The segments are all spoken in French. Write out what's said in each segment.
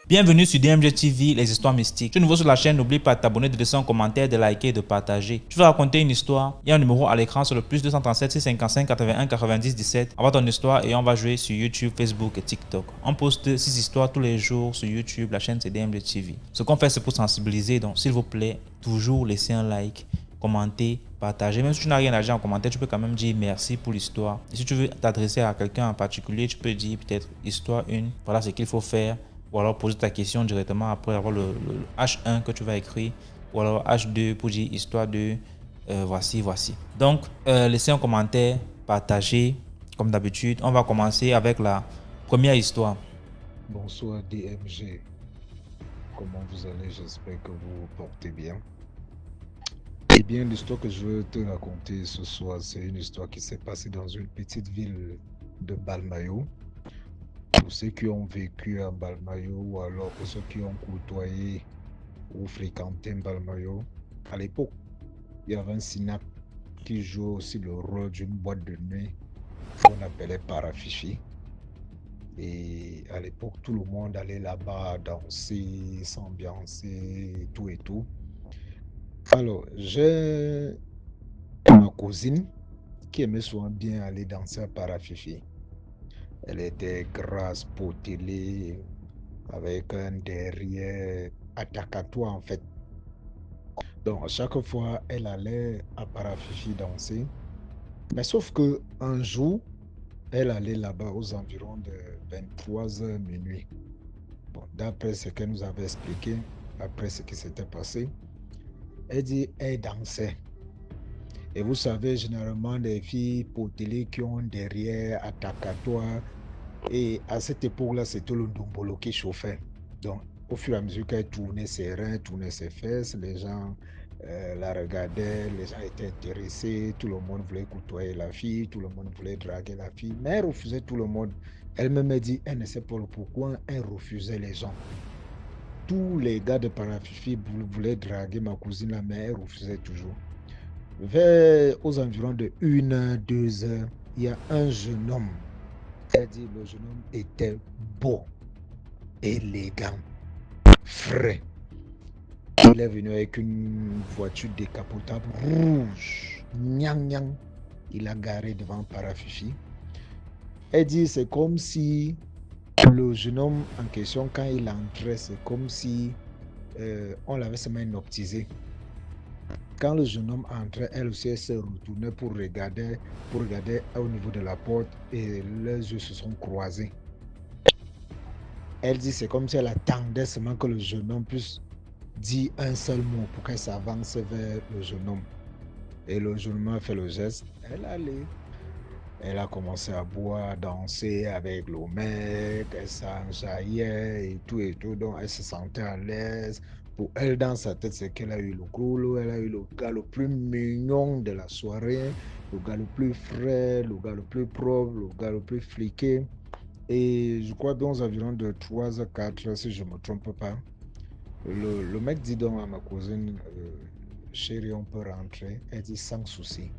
Bienvenue sur DMG TV, les histoires mystiques. Si tu es nouveau sur la chaîne, n'oublie pas de t'abonner, de laisser un commentaire, de liker et de partager. Je vais raconter une histoire. Il y a un numéro à l'écran sur le plus 237 655 81 90 17. Envoie ton histoire et on va jouer sur YouTube, Facebook et TikTok. On poste 6 histoires tous les jours sur YouTube. La chaîne c'est DMG TV. Ce qu'on fait c'est pour sensibiliser. Donc s'il vous plaît, toujours laisser un like, commenter, partager. Même si tu n'as rien à dire en commentaire, tu peux quand même dire merci pour l'histoire. Et si tu veux t'adresser à quelqu'un en particulier, tu peux dire peut-être histoire 1. Voilà ce qu'il faut faire. Ou alors poser ta question directement après avoir le H1 que tu vas écrire. Ou alors H2 pour dire histoire 2. Voici. Donc, laissez un commentaire, partagez comme d'habitude. On va commencer avec la première histoire. Bonsoir DMG. Comment vous allez? J'espère que vous vous portez bien. Eh bien, l'histoire que je veux te raconter ce soir, c'est une histoire qui s'est passée dans une petite ville de Balmayo. Pour ceux qui ont vécu à Balmayo ou alors pour ceux qui ont côtoyé ou fréquenté Balmayo, à l'époque, il y avait un Sinac qui joue aussi le rôle d'une boîte de nuit qu'on appelait Parafifi. Et à l'époque, tout le monde allait là-bas danser, s'ambiancer, tout et tout. Alors, j'ai ma cousine qui aimait souvent bien aller danser à Parafifi. Elle était grasse, potelée, avec un derrière attaque-à-toi en fait. Donc, à chaque fois, elle allait à Parafifi danser. Mais sauf que un jour, elle allait là-bas aux environs de 23h minuit. Bon, d'après ce qu'elle nous avait expliqué, après ce qui s'était passé, elle dit elle dansait. Et vous savez, généralement, les filles potelées qui ont derrière attaque-à-toi. Et à cette époque-là, c'était le Ndombolo qui chauffait. Donc, au fur et à mesure qu'elle tournait ses reins, tournait ses fesses, les gens la regardaient, les gens étaient intéressés, tout le monde voulait côtoyer la fille, tout le monde voulait draguer la fille, mais elle refusait tout le monde. Elle-même a dit, elle ne sait pas pourquoi elle refusait les gens. Tous les gars de Parafifi voulaient draguer ma cousine là, mais elle refusait toujours. Vers aux environs de 1h, 2h, il y a un jeune homme. Elle dit le jeune homme était beau, élégant, frais. Il est venu avec une voiture décapotable rouge, nyang. Il a garé devant Parafifi. Elle dit c'est comme si le jeune homme en question, quand il entrait, c'est comme si on l'avait seulement hypnotisé. Quand le jeune homme entrait, elle aussi elle se retournait pour regarder au niveau de la porte et leurs yeux se sont croisés. Elle dit c'est comme si elle attendait seulement que le jeune homme puisse dire un seul mot pour qu'elle s'avance vers le jeune homme. Et le jeune homme a fait le geste, elle allait. Elle a commencé à boire, à danser avec le mec, elle s'enjaillait et tout, donc elle se sentait à l'aise. Pour elle, dans sa tête, c'est qu'elle a eu le cool, elle a eu le gars le plus mignon de la soirée, le gars le plus frais, le gars le plus propre, le gars le plus fliqué. Et je crois dans environ de 3 à 4, si je ne me trompe pas, le mec dit donc à ma cousine, chérie, on peut rentrer. Elle dit sans souci.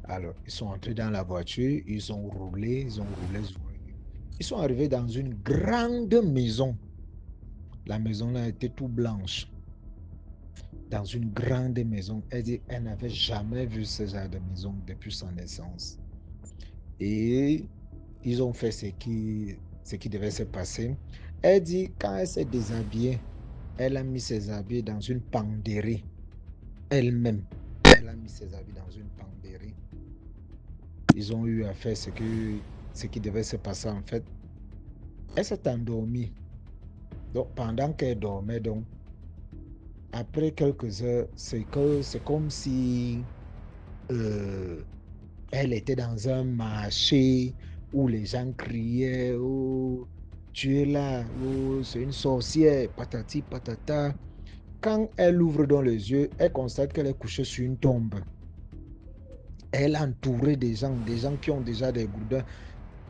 Alors, ils sont entrés dans la voiture, ils ont roulé. Ils sont arrivés dans une grande maison. La maison là était tout blanche. Dans une grande maison. Elle dit, elle n'avait jamais vu ce genre de maison depuis sa naissance. Et ils ont fait ce qui devait se passer. Elle dit, quand elle s'est déshabillée, elle a mis ses habits dans une penderie. Elle-même, elle a mis ses habits dans une penderie. Ils ont eu à faire ce qui devait se passer en fait. Elle s'est endormie. Donc, pendant qu'elle dormait, donc, après quelques heures, c'est comme si elle était dans un marché où les gens criaient, oh, tu es là, oh, c'est une sorcière, patati patata. Quand elle ouvre dans les yeux, elle constate qu'elle est couchée sur une tombe. Elle est entourée des gens qui ont déjà des gourdins.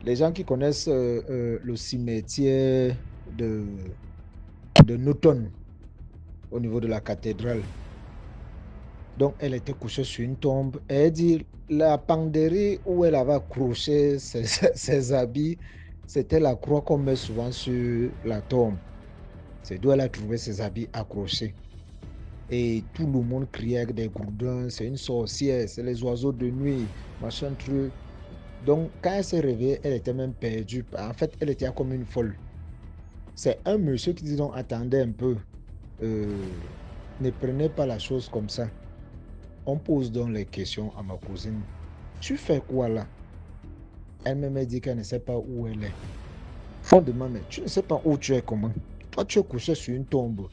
Les gens qui connaissent le cimetière de Newton au niveau de la cathédrale. Donc, elle était couchée sur une tombe. Et elle dit, la penderie où elle avait accroché ses habits, c'était la croix qu'on met souvent sur la tombe. C'est d'où elle a trouvé ses habits accrochés. Et tout le monde criait avec des gourdins, c'est une sorcière, c'est les oiseaux de nuit, machin truc. Donc, quand elle s'est réveillée, elle était même perdue. En fait, elle était comme une folle. C'est un monsieur qui dit donc, attendez un peu, ne prenez pas la chose comme ça. On pose donc les questions à ma cousine. Tu fais quoi là? Elle me dit qu'elle ne sait pas où elle est. On demande, mais tu ne sais pas où tu es comment? Toi, tu es couché sur une tombe.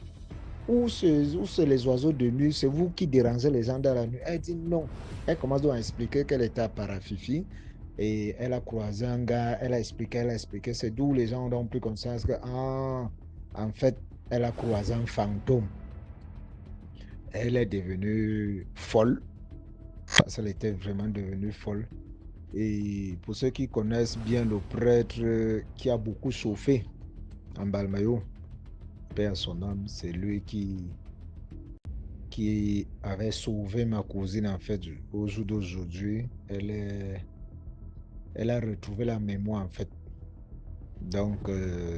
Où c'est les oiseaux de nuit? C'est vous qui dérangez les gens dans la nuit? Elle dit non. Elle commence donc à expliquer qu'elle était à Parafifi et elle a croisé un gars. Elle a expliqué. C'est d'où les gens ont pris conscience que, en fait, elle a croisé un fantôme. Elle est devenue folle. Parce qu'elle était vraiment devenue folle. Et pour ceux qui connaissent bien le prêtre qui a beaucoup chauffé en Balmayo, paix à son âme, c'est lui qui avait sauvé ma cousine en fait au jour d'aujourd'hui. Elle a retrouvé la mémoire en fait. Donc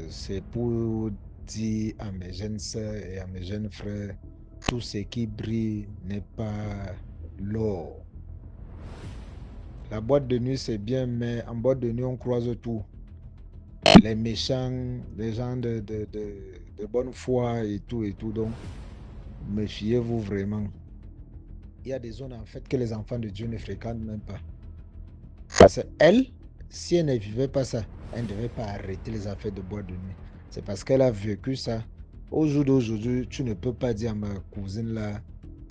c'est pour dire à mes jeunes sœurs et à mes jeunes frères, tout ce qui brille n'est pas l'or. La boîte de nuit c'est bien, mais en boîte de nuit on croise tout. Les méchants, les gens de bonne foi et tout. Donc, méfiez-vous vraiment. Il y a des zones en fait que les enfants de Dieu ne fréquentent même pas. Parce qu'elle, si elle ne vivait pas ça, elle ne devait pas arrêter les affaires de boîte de nuit. C'est parce qu'elle a vécu ça. Au jour d'aujourd'hui, tu ne peux pas dire à ma cousine là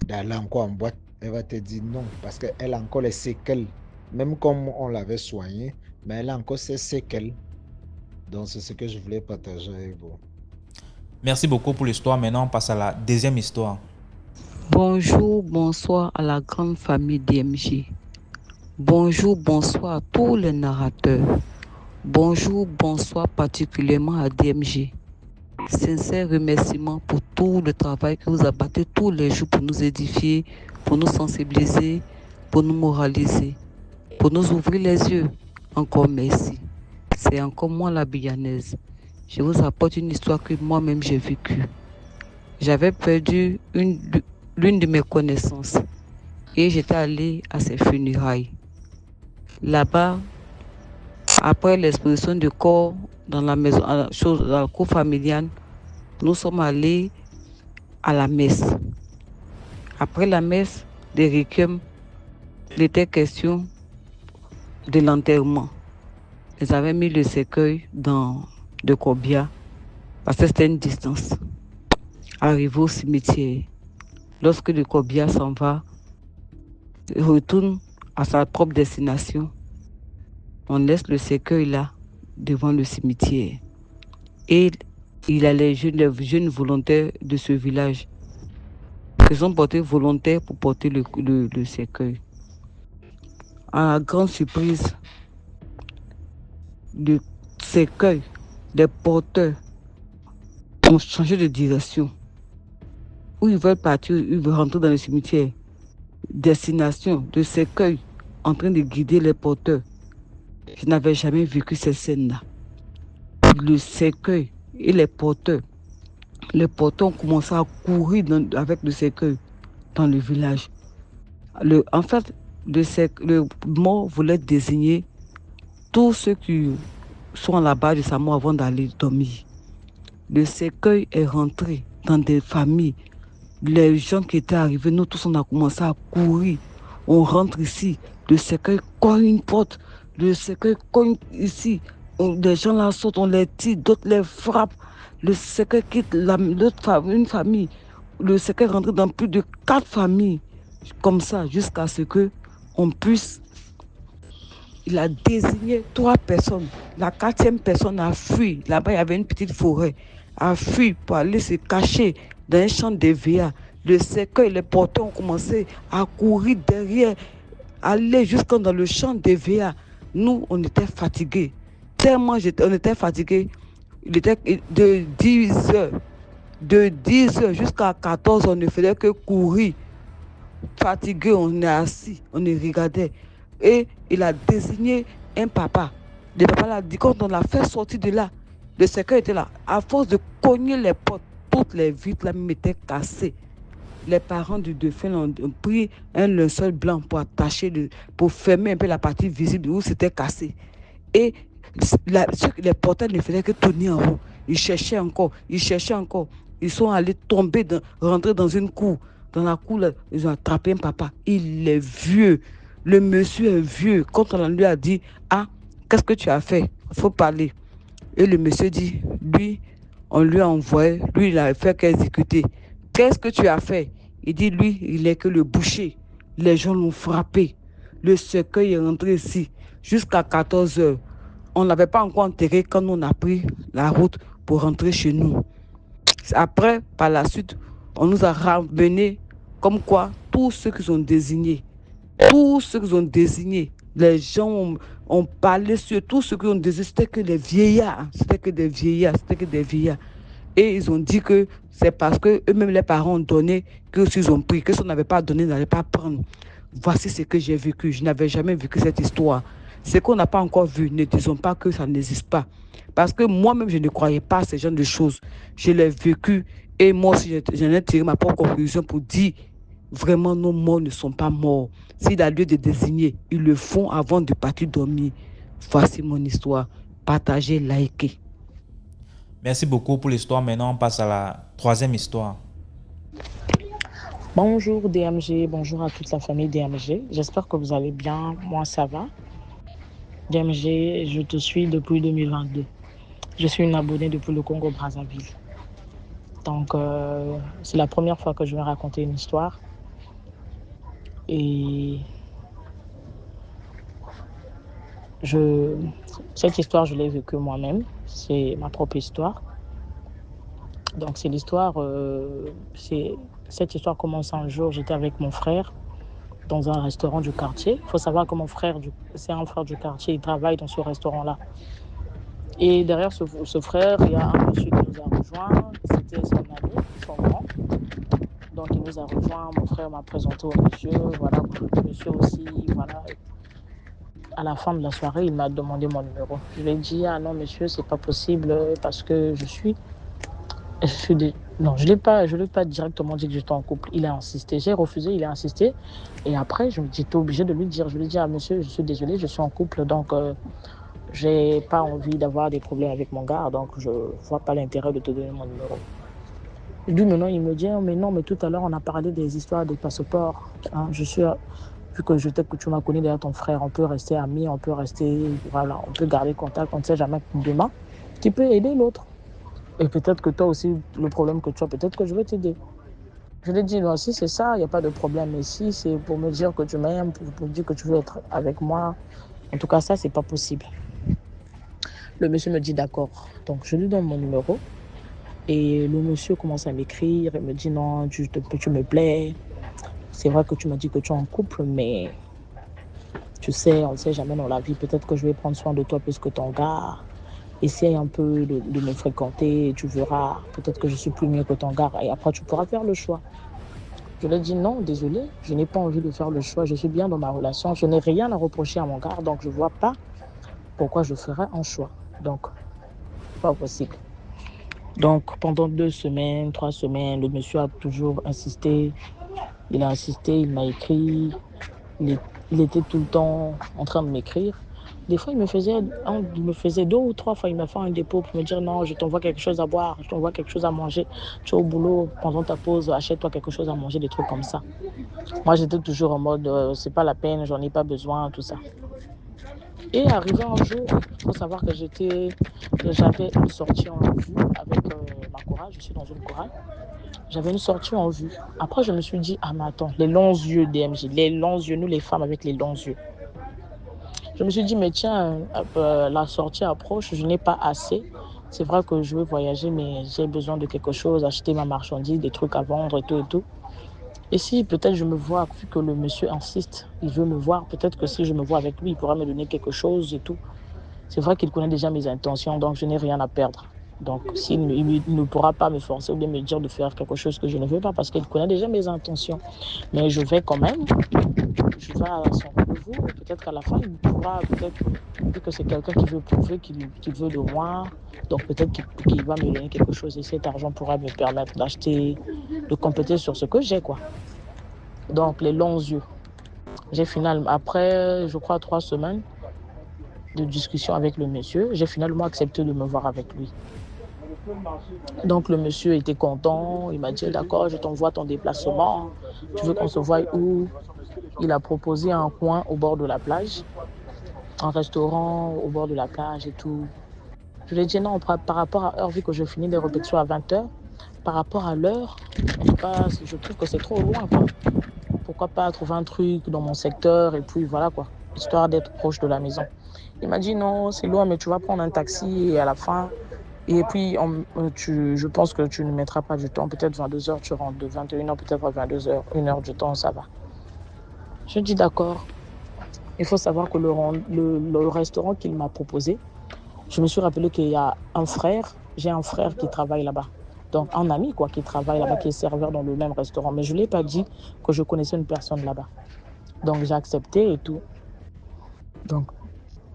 d'aller encore en boîte. Elle va te dire non, parce qu'elle a encore les séquelles. Même comme on l'avait soignée, mais elle a encore ses séquelles. Donc, c'est ce que je voulais partager avec vous. Merci beaucoup pour l'histoire. Maintenant, on passe à la deuxième histoire. Bonjour, bonsoir à la grande famille DMJ. Bonjour, bonsoir à tous les narrateurs. Bonjour, bonsoir particulièrement à DMJ. Sincère remerciement pour tout le travail que vous abattez tous les jours pour nous édifier, pour nous sensibiliser, pour nous moraliser, pour nous ouvrir les yeux. Encore merci. C'est encore moi la Biyanaise. Je vous apporte une histoire que moi-même j'ai vécue. J'avais perdu l'une de mes connaissances et j'étais allée à ses funérailles. Là-bas, après l'exposition du corps dans la maison, dans la cour familiale, nous sommes allés à la messe. Après la messe des requiem, il était question de l'enterrement. Ils avaient mis le cercueil de Kobia parce que c'était une distance. Arrivé au cimetière, lorsque le Kobia s'en va, il retourne à sa propre destination. On laisse le cercueil là, devant le cimetière. Et il y a les jeunes volontaires de ce village qui sont portés volontaires pour porter le cercueil. À la grande surprise, le cercueil, les porteurs ont changé de direction. Où ils veulent partir, ils veulent rentrer dans le cimetière. Destination, de cercueil en train de guider les porteurs. Je n'avais jamais vécu cette scène-là. Le cercueil et les porteurs ont commencé à courir avec le cercueil dans le village. En fait, le mort voulait désigner tous ceux qui sont à la base de sa mort avant d'aller dormir. Le cercueil est rentré dans des familles. Les gens qui étaient arrivés, nous tous, on a commencé à courir. On rentre ici, le cercueil cogne une porte, le cercueil cogne ici. Des gens là sautent, on les tire, d'autres les frappent. Le cercueil quitte une famille. Le cercueil rentre dans plus de 4 familles. Comme ça, jusqu'à ce qu'on puisse... Il a désigné 3 personnes. La 4e personne a fui. Là-bas, il y avait une petite forêt. A fui pour aller se cacher dans un champ de VA. Le cercueil, les porteurs ont commencé à courir derrière, aller jusqu'à dans le champ de VA. Nous, on était fatigués. Tellement on était fatigués. Il était de 10 heures. De 10 heures jusqu'à 14 heures, on ne faisait que courir. fatigué, on est assis, on est regardé. Et il a désigné un papa. Le papa l'a dit, quand on l'a fait sortir de là, le cercueil était là. À force de cogner les portes, toutes les vitres là même étaient cassées. Les parents du défunt ont pris un linceul blanc pour attacher, pour fermer un peu la partie visible où c'était cassé. Et les portails ne faisaient que tourner en rond. Ils cherchaient encore, ils cherchaient encore. Ils sont allés tomber, rentrer dans une cour. Dans la cour, là, ils ont attrapé un papa. Il est vieux. Le monsieur est vieux. Quand on lui a dit, ah, qu'est-ce que tu as fait? Il faut parler. Et le monsieur dit, lui, on lui a envoyé, lui, il a fait qu'exécuter. Qu'est-ce que tu as fait? Il dit, lui, il est que le boucher. Les gens l'ont frappé. Le cercueil est rentré ici jusqu'à 14 heures. On ne l'avait pas encore enterré quand on a pris la route pour rentrer chez nous. Après, par la suite, on nous a ramené comme quoi tous ceux qui sont désignés, tous ceux qui ont désignés, les gens ont parlé sur tous ceux qui ont désigné, c'était que des vieillards, c'était que des vieillards, c'était que des vieillards. Et ils ont dit que c'est parce que eux-mêmes, les parents ont donné, que s'ils ont pris, que si on n'avait pas donné, ils n'allaient pas prendre. Voici ce que j'ai vécu. Je n'avais jamais vécu cette histoire. Ce qu'on n'a pas encore vu, ne disons pas que ça n'existe pas. Parce que moi-même, je ne croyais pas à ce genre de choses. Je l'ai vécu et moi aussi, j'en ai tiré ma propre conclusion pour dire vraiment, nos morts ne sont pas morts. S'il a lieu de désigner, ils le font avant de partir dormir. Voici mon histoire. Partagez, likez. Merci beaucoup pour l'histoire. Maintenant, on passe à la troisième histoire. Bonjour DMG, bonjour à toute la famille DMG. J'espère que vous allez bien. Moi, ça va. DMG, je te suis depuis 2022. Je suis une abonnée depuis le Congo-Brazzaville. Donc, c'est la première fois que je vais raconter une histoire. Et cette histoire, je l'ai vécue moi-même. C'est ma propre histoire. Donc, c'est l'histoire... Cette histoire commence un jour, j'étais avec mon frère dans un restaurant du quartier. Il faut savoir que mon frère, c'est un frère du quartier, il travaille dans ce restaurant-là. Et derrière ce frère, il y a un monsieur qui nous a rejoints. C'était son ami, son grand. Donc il nous a rejoints, mon frère m'a présenté au monsieur. Voilà, le monsieur aussi, voilà. À la fin de la soirée, il m'a demandé mon numéro. Je lui ai dit, ah non monsieur, c'est pas possible parce que Non, je l'ai pas directement dit que j'étais en couple. Il a insisté. J'ai refusé, il a insisté. Et après, j'étais obligée de lui dire. Je lui ai dit, ah monsieur, je suis désolée, je suis en couple, donc j'ai pas envie d'avoir des problèmes avec mon gars, donc je vois pas l'intérêt de te donner mon numéro. Lui, maintenant, il me dit, mais non, mais tout à l'heure, on a parlé des histoires des passeports. Hein, vu que tu m'as connu derrière ton frère, on peut rester amis, on peut garder contact, on ne sait jamais demain. Tu peux aider l'autre. Et peut-être que toi aussi, le problème que tu as, peut-être que je vais t'aider. Je lui ai dit, non, si c'est ça, il n'y a pas de problème. Mais si c'est pour me dire que tu m'aimes, pour me dire que tu veux être avec moi, en tout cas, ça, c'est pas possible. Le monsieur me dit d'accord. Donc, je lui donne mon numéro. Et le monsieur commence à m'écrire. Il me dit, non, tu me plais. C'est vrai que tu m'as dit que tu es en couple, mais tu sais, on ne sait jamais dans la vie. Peut-être que je vais prendre soin de toi plus que ton gars. Essaye un peu de me fréquenter et tu verras, peut-être que je suis plus mieux que ton gars et après tu pourras faire le choix. Je lui ai dit non, désolé, je n'ai pas envie de faire le choix, je suis bien dans ma relation, je n'ai rien à reprocher à mon gars, donc je ne vois pas pourquoi je ferais un choix. Donc, pas possible. Donc, pendant 2 semaines, 3 semaines, le monsieur a toujours insisté. Il a insisté, il m'a écrit, il était tout le temps en train de m'écrire. Des fois, il me faisait 2 ou 3 fois, il m'a fait un dépôt pour me dire non, je t'envoie quelque chose à boire, je t'envoie quelque chose à manger. Tu es au boulot, pendant ta pause, achète-toi quelque chose à manger, des trucs comme ça. Moi, j'étais toujours en mode, c'est pas la peine, j'en ai pas besoin, tout ça. Et arrivé un jour, il faut savoir que j'avais une sortie en vue avec ma chorale, je suis dans une chorale. J'avais une sortie en vue. Après, je me suis dit, ah mais attends, les longs yeux DMG, les longs yeux, nous les femmes avec les longs yeux. Je me suis dit, mais tiens, la sortie approche, je n'ai pas assez. C'est vrai que je veux voyager, mais j'ai besoin de quelque chose, acheter ma marchandise, des trucs à vendre et tout et tout. Et si peut-être je me vois, vu que le monsieur insiste, il veut me voir, peut-être que si je me vois avec lui, il pourra me donner quelque chose et tout. C'est vrai qu'il connaît déjà mes intentions, donc je n'ai rien à perdre. Donc, il ne pourra pas me forcer ou bien me dire de faire quelque chose que je ne veux pas parce qu'il connaît déjà mes intentions. Mais je vais quand même, je vais à son rendez-vous. Peut-être qu'à la fin, il pourra, peut-être, vu que c'est quelqu'un qui veut prouver qu'il veut de moi, donc peut-être qu'il va me donner quelque chose et cet argent pourra me permettre d'acheter, de compléter sur ce que j'ai, quoi. Donc, les longs yeux. J'ai finalement, après, je crois, 3 semaines de discussion avec le monsieur, j'ai finalement accepté de me voir avec lui. Donc le monsieur était content, il m'a dit d'accord, je t'envoie ton déplacement, tu veux qu'on se voie où? Il a proposé un coin au bord de la plage, un restaurant au bord de la plage et tout. Je lui ai dit non, par rapport à l'heure, vu que je finis les répétitions à 20h, par rapport à l'heure, en tout cas, je trouve que c'est trop loin, quoi. Pourquoi pas trouver un truc dans mon secteur et puis voilà, quoi, histoire d'être proche de la maison. Il m'a dit non, c'est loin, mais tu vas prendre un taxi et à la fin, et puis je pense que tu ne mettras pas du temps, peut-être 22h, tu rentres de 21h, peut-être à 22h, 1 heure du temps, ça va. Je dis d'accord. Il faut savoir que le restaurant qu'il m'a proposé, je me suis rappelé qu'il y a j'ai un frère qui travaille là-bas. Donc un ami quoi, qui travaille là-bas, qui est serveur dans le même restaurant. Mais je ne lui ai pas dit que je connaissais une personne là-bas. Donc j'ai accepté et tout. Donc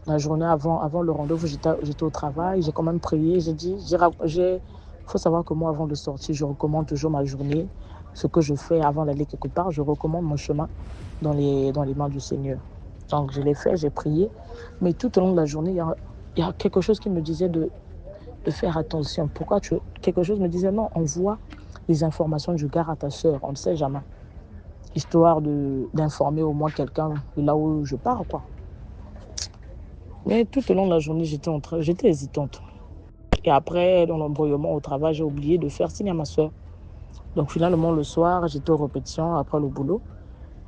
la journée avant le rendez-vous, j'étais au travail, j'ai quand même prié, j'ai dit, il faut savoir que moi, avant de sortir, je recommande toujours ma journée. Ce que je fais avant d'aller quelque part, je recommande mon chemin dans les mains du Seigneur. Donc je l'ai fait, j'ai prié. Mais tout au long de la journée, il y a quelque chose qui me disait de faire attention. Quelque chose me disait non, envoie les informations du gare à ta soeur, on ne sait jamais. Histoire d'informer au moins quelqu'un de là où je pars, quoi. Mais tout au long de la journée, j'étais hésitante. Et après, dans l'embrouillement au travail, j'ai oublié de faire signe à ma soeur. Donc finalement, le soir, j'étais aux répétitions après le boulot.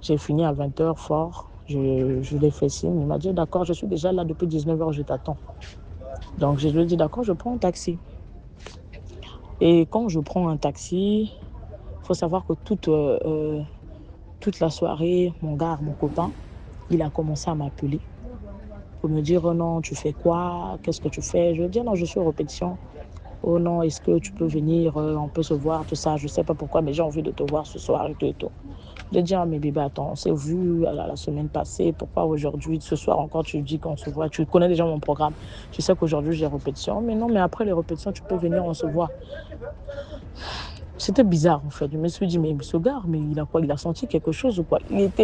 J'ai fini à 20h fort. Je l'ai fait signe. Il m'a dit, d'accord, je suis déjà là depuis 19h, je t'attends. Donc je lui ai dit, d'accord, je prends un taxi. Et quand je prends un taxi, il faut savoir que toute la soirée, mon copain, il a commencé à m'appeler pour me dire, oh non, tu fais quoi? Qu'est-ce que tu fais? Je lui ai dit, non, je suis aux répétitions. Oh non, est-ce que tu peux venir? On peut se voir, tout ça. Je ne sais pas pourquoi, mais j'ai envie de te voir ce soir et tout et tout. Je lui ai dit, ah, mais bébé, attends, on s'est vu la semaine passée. Pourquoi aujourd'hui, ce soir encore, tu dis qu'on se voit? Tu connais déjà mon programme. Tu sais qu'aujourd'hui, j'ai répétition. Mais non, mais après les répétitions, tu peux venir, on se voit. C'était bizarre en fait. Je me suis dit, mais ce gars, mais il a quoi? Il a senti quelque chose ou quoi?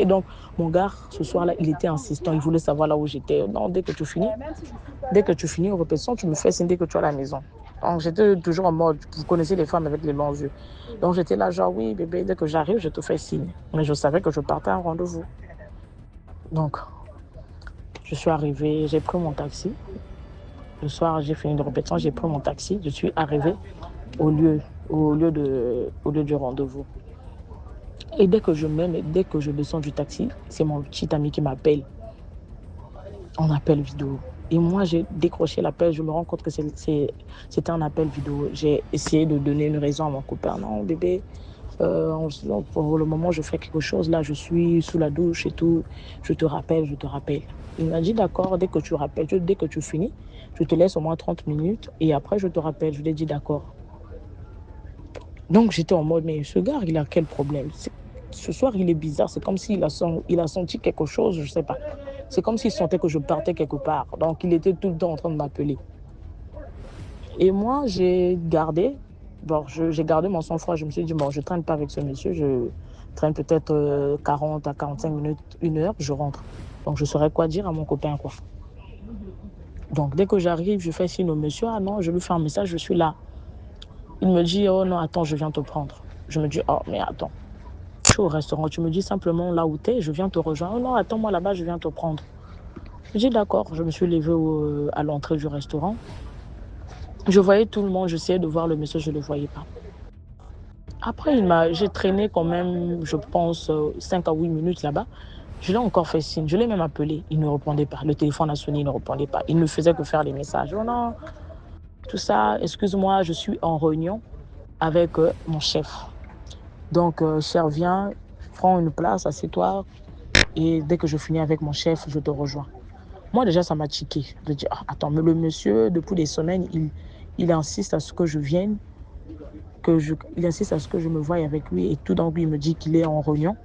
Donc, mon gars, ce soir-là, il était insistant. Il voulait savoir là où j'étais. Non, dès que tu finis aux répétitions, tu me fais signe dès que tu es à la maison. Donc, j'étais toujours en mode, vous connaissez les femmes avec les longs yeux. Donc, j'étais là, genre, oui, bébé, dès que j'arrive, je te fais signe. Mais je savais que je partais à un rendez-vous. Donc, je suis arrivée, j'ai pris mon taxi. Le soir, j'ai fini de répétition, j'ai pris mon taxi. Je suis arrivée au lieu du rendez-vous. Et dès que je descends du taxi, c'est mon petit ami qui m'appelle. En appel vidéo. Et moi, j'ai décroché l'appel. Je me rends compte que c'était un appel vidéo. J'ai essayé de donner une raison à mon copain. Non, bébé, pour le moment, je fais quelque chose. Là, je suis sous la douche et tout. Je te rappelle. Il m'a dit, d'accord, dès que tu finis, je te laisse au moins 30 minutes. Et après, je te rappelle. Je lui ai dit, d'accord. Donc, j'étais en mode, mais ce gars, il a quel problème? Ce soir, il est bizarre. C'est comme s'il a senti quelque chose, je ne sais pas. C'est comme s'il sentait que je partais quelque part. Donc, il était tout le temps en train de m'appeler. Et moi, j'ai gardé mon sang-froid. Je me suis dit, bon, je ne traîne pas avec ce monsieur. Je traîne peut-être 40 à 45 minutes, 1 heure, je rentre. Donc, je saurais quoi dire à mon copain, quoi. Donc, dès que j'arrive, je fais signe au monsieur. Ah non, je lui fais un message, je suis là. Il me dit, oh non, attends, je viens te prendre. Je me dis, oh, mais attends. Je suis au restaurant, tu me dis simplement là où t'es, je viens te rejoindre. Oh non, attends-moi là-bas, je viens te prendre. Je dis d'accord, je me suis levée à l'entrée du restaurant. Je voyais tout le monde, j'essayais de voir le monsieur, je ne le voyais pas. Après, j'ai traîné quand même, je pense, 5 à 8 minutes là-bas. Je l'ai encore fait signe, je l'ai même appelé, il ne répondait pas. Le téléphone a sonné, il ne répondait pas. Il ne faisait que faire des messages. Oh non, tout ça, excuse-moi, je suis en réunion avec mon chef. Donc, cher, viens, prends une place, assieds-toi. Et dès que je finis avec mon chef, je te rejoins. Moi, déjà, ça m'a tiqué. Je dis, attends, mais le monsieur, depuis des semaines, il insiste à ce que je vienne, il insiste à ce que je me voie avec lui et tout d'un coup, il me dit qu'il est en réunion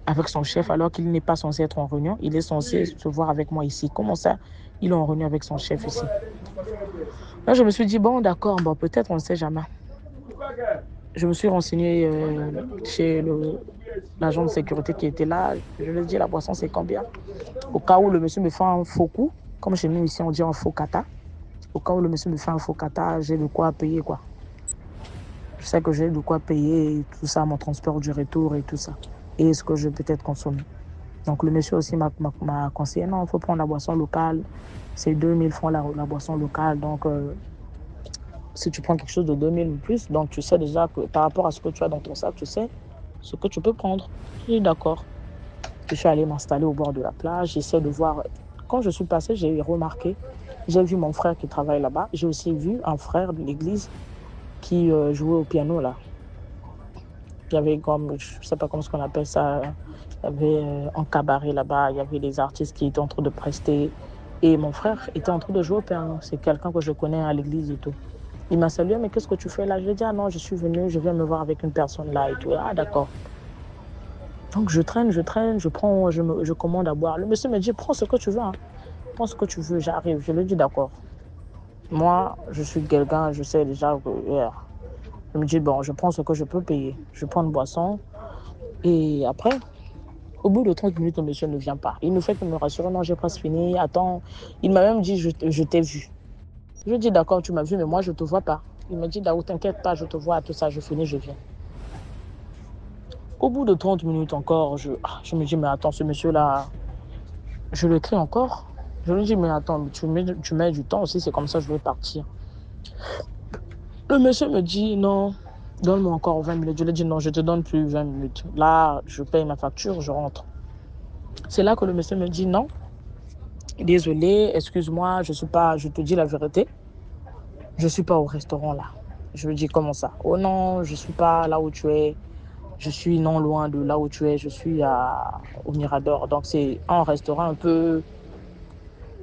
avec son chef alors qu'il n'est pas censé être en réunion. Il est censé se voir avec moi ici. Comment ça, il est en réunion avec son chef ici? Là, je me suis dit, bon, d'accord, bon, peut-être, on ne sait jamais. Je me suis renseigné chez l'agent de sécurité qui était là. Je lui ai dit, la boisson, c'est combien? Au cas où le monsieur me fait un faux coup, comme chez nous ici, on dit un faux kata. Au cas où le monsieur me fait un faux kata, j'ai de quoi payer, quoi. Je sais que j'ai de quoi payer tout ça, mon transport du retour et tout ça. Et ce que je peux peut-être consommer. Donc le monsieur aussi m'a conseillé, non, il faut prendre la boisson locale. C'est 2000 francs la boisson locale. Donc si tu prends quelque chose de 2000 ou plus, donc tu sais déjà que par rapport à ce que tu as dans ton sac, tu sais ce que tu peux prendre. Je dis d'accord. Je suis allée m'installer au bord de la plage. J'essaie de voir. Quand je suis passée, j'ai remarqué. J'ai vu mon frère qui travaille là-bas. J'ai aussi vu un frère de l'église qui jouait au piano là. Il y avait comme, je ne sais pas comment on appelle ça, il y avait un cabaret là-bas, il y avait des artistes qui étaient en train de prester. Et mon frère était en train de jouer au piano. C'est quelqu'un que je connais à l'église et tout. Il m'a salué, mais qu'est-ce que tu fais là? Je lui ai dit, ah non, je suis venu, je viens me voir avec une personne là et tout. Ah d'accord. Donc je traîne, je commande à boire. Le monsieur me dit, prends ce que tu veux, hein. Prends ce que tu veux, j'arrive. Je lui ai dit, d'accord. Moi, je suis quelqu'un, je sais déjà que... Je me dis, bon, je prends ce que je peux payer. Je prends une boisson. Et après, au bout de 30 minutes, le monsieur ne vient pas. Il ne fait que me rassurer, non, j'ai presque fini. Attends, il m'a même dit, je t'ai vu. Je lui ai dit, d'accord, tu m'as vu, mais moi, je ne te vois pas. Il m'a dit, Daou, t'inquiète pas, je te vois, tout ça, je finis, je viens. Au bout de 30 minutes encore, je me dis, mais attends, ce monsieur-là, je le crie encore. Je lui dis, mais attends, tu mets du temps aussi, c'est comme ça, je vais partir. Le monsieur me dit, non, donne-moi encore 20 minutes. Je lui ai dit, non, je ne te donne plus 20 minutes. Là, je paye ma facture, je rentre. C'est là que le monsieur me dit, non, désolé, excuse-moi, je te dis la vérité, je ne suis pas au restaurant là. Je lui dis, comment ça? Oh non, je ne suis pas là où tu es. Je suis non loin de là où tu es. Je suis au Mirador. Donc, c'est un restaurant un peu...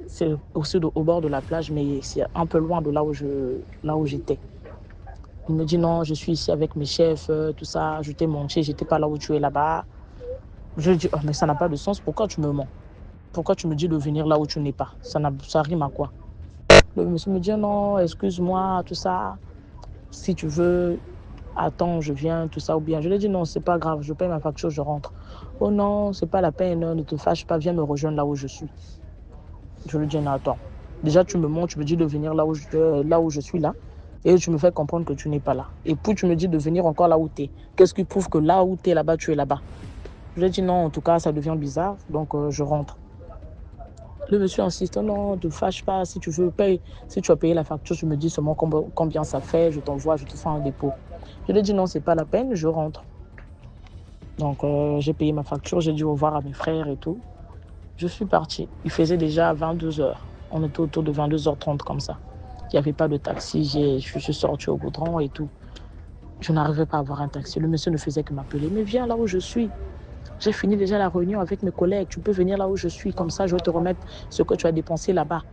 C'est aussi au bord de la plage, mais c'est un peu loin de là où j'étais. Il me dit non, je suis ici avec mes chefs, tout ça. Je t'ai menti, je n'étais pas là où tu es là-bas. Je lui dis, oh, mais ça n'a pas de sens. Pourquoi tu me mens? Pourquoi tu me dis de venir là où tu n'es pas? Ça rime à quoi? Le monsieur me dit non, excuse-moi, tout ça. Si tu veux, attends, je viens, tout ça. Ou bien je lui ai dit non, c'est pas grave, je paye ma facture, je rentre. Oh non, c'est pas la peine, ne te fâche pas, viens me rejoindre là où je suis. Je lui dis non, attends. Déjà, tu me mens, tu me dis de venir là où je suis là. Et tu me fais comprendre que tu n'es pas là. Et puis tu me dis de venir encore là où tu es. Qu'est-ce qui prouve que là où tu es là-bas, tu es là-bas? Je lui ai dit non, en tout cas, ça devient bizarre. Donc je rentre. Le monsieur insiste, non, ne te fâche pas. Si tu veux payer, si tu as payé la facture, tu me dis seulement combien ça fait. Je t'envoie, je te fais un dépôt. Je lui ai dit non, c'est pas la peine, je rentre. Donc j'ai payé ma facture, j'ai dit au revoir à mes frères et tout. Je suis partie. Il faisait déjà 22h. On était autour de 22h30 comme ça. Il n'y avait pas de taxi. Je suis sortie au goudron et tout. Je n'arrivais pas à avoir un taxi. Le monsieur ne faisait que m'appeler. Mais viens là où je suis. J'ai fini déjà la réunion avec mes collègues. Tu peux venir là où je suis. Comme ça, je vais te remettre ce que tu as dépensé là-bas.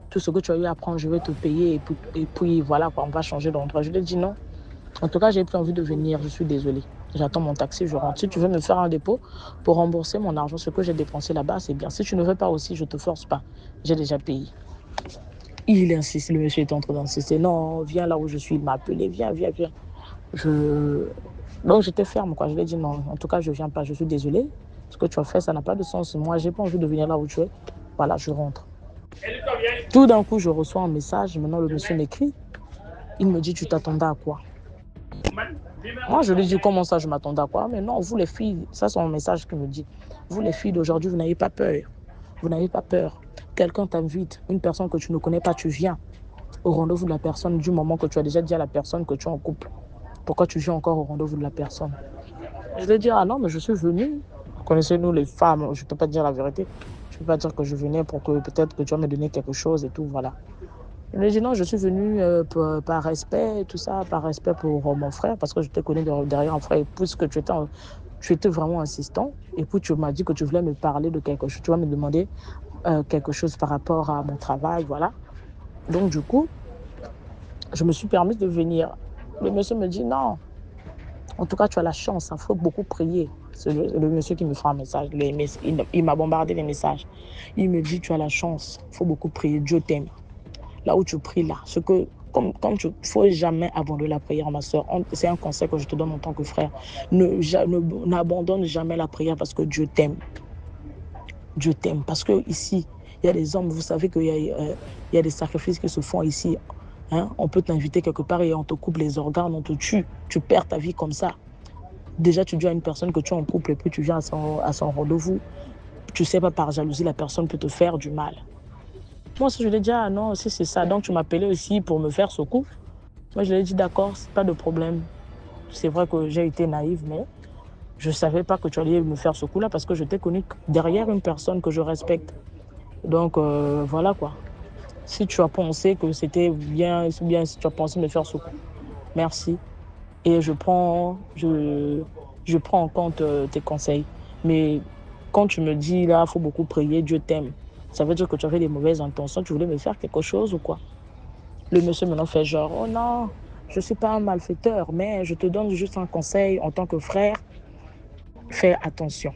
Tout ce que tu as eu à prendre, je vais te payer. Et puis voilà, on va changer d'endroit. Je lui ai dit non. En tout cas, j'ai plus envie de venir. Je suis désolée. J'attends mon taxi, je rentre. Si tu veux me faire un dépôt pour rembourser mon argent, ce que j'ai dépensé là-bas, c'est bien. Si tu ne veux pas aussi, je ne te force pas. J'ai déjà payé. Il insiste, le monsieur est en train d'insister. Non, viens là où je suis. Il m'a appelé, viens. Donc j'étais ferme, quoi. Je lui ai dit non, en tout cas, je ne viens pas. Je suis désolée. Ce que tu as fait, ça n'a pas de sens. Moi, je n'ai pas envie de venir là où tu es. Voilà, je rentre. Tout d'un coup, je reçois un message. Maintenant, le monsieur m'écrit. Il me dit, tu t'attendais à quoi? Moi, je lui dis, comment ça, je m'attendais à quoi? Mais non, vous les filles, ça c'est un message qui me dit, vous les filles d'aujourd'hui, vous n'avez pas peur. Vous n'avez pas peur. Quelqu'un t'invite, une personne que tu ne connais pas, tu viens au rendez-vous de la personne du moment que tu as déjà dit à la personne que tu es en couple. Pourquoi tu viens encore au rendez-vous de la personne? Je lui dis, ah non, mais je suis venue. Connaissez-nous les femmes, je ne peux pas dire la vérité. Je ne peux pas dire que je venais pour que peut-être que tu vas me donner quelque chose et tout, voilà. Je lui ai dit non, je suis venue par respect, tout ça, par respect pour mon frère, parce que je te connais derrière un frère, et puisque tu étais vraiment insistant, et puis tu m'as dit que tu voulais me parler de quelque chose, tu vas me demander quelque chose par rapport à mon travail, voilà. Donc du coup, Je me suis permis de venir. Le monsieur me dit non. En tout cas, tu as la chance, il faut beaucoup prier. C'est le monsieur qui me fait un message. Il m'a bombardé les messages. Il me dit tu as la chance, il faut beaucoup prier. Dieu t'aime. Là où tu pries, là, comme tu ne faut jamais abandonner la prière, ma soeur. C'est un conseil que je te donne en tant que frère. N'abandonne jamais la prière parce que Dieu t'aime. Dieu t'aime. Parce que ici, il y a des hommes, vous savez qu'il y a des sacrifices qui se font ici. Hein? On peut t'inviter quelque part et on te coupe les organes, on te tue. Tu perds ta vie comme ça. Déjà, tu dis à une personne que tu es en couple et puis tu viens à son rendez-vous. Tu ne sais pas, par jalousie, la personne peut te faire du mal. Moi, je lui ai dit, ah non, si c'est ça, donc tu m'appelais aussi pour me faire ce coup. Moi, je lui ai dit, d'accord, pas de problème. C'est vrai que j'ai été naïve, mais je ne savais pas que tu allais me faire ce coup-là parce que je t'ai connu derrière une personne que je respecte. Donc, voilà quoi. Si tu as pensé que c'était bien, si tu as pensé me faire ce coup, merci. Et je prends en compte tes conseils. Mais quand tu me dis, là, il faut beaucoup prier, Dieu t'aime, ça veut dire que tu avais des mauvaises intentions, tu voulais me faire quelque chose ou quoi? Le monsieur maintenant fait genre, oh non, je ne suis pas un malfaiteur, mais je te donne juste un conseil en tant que frère, fais attention.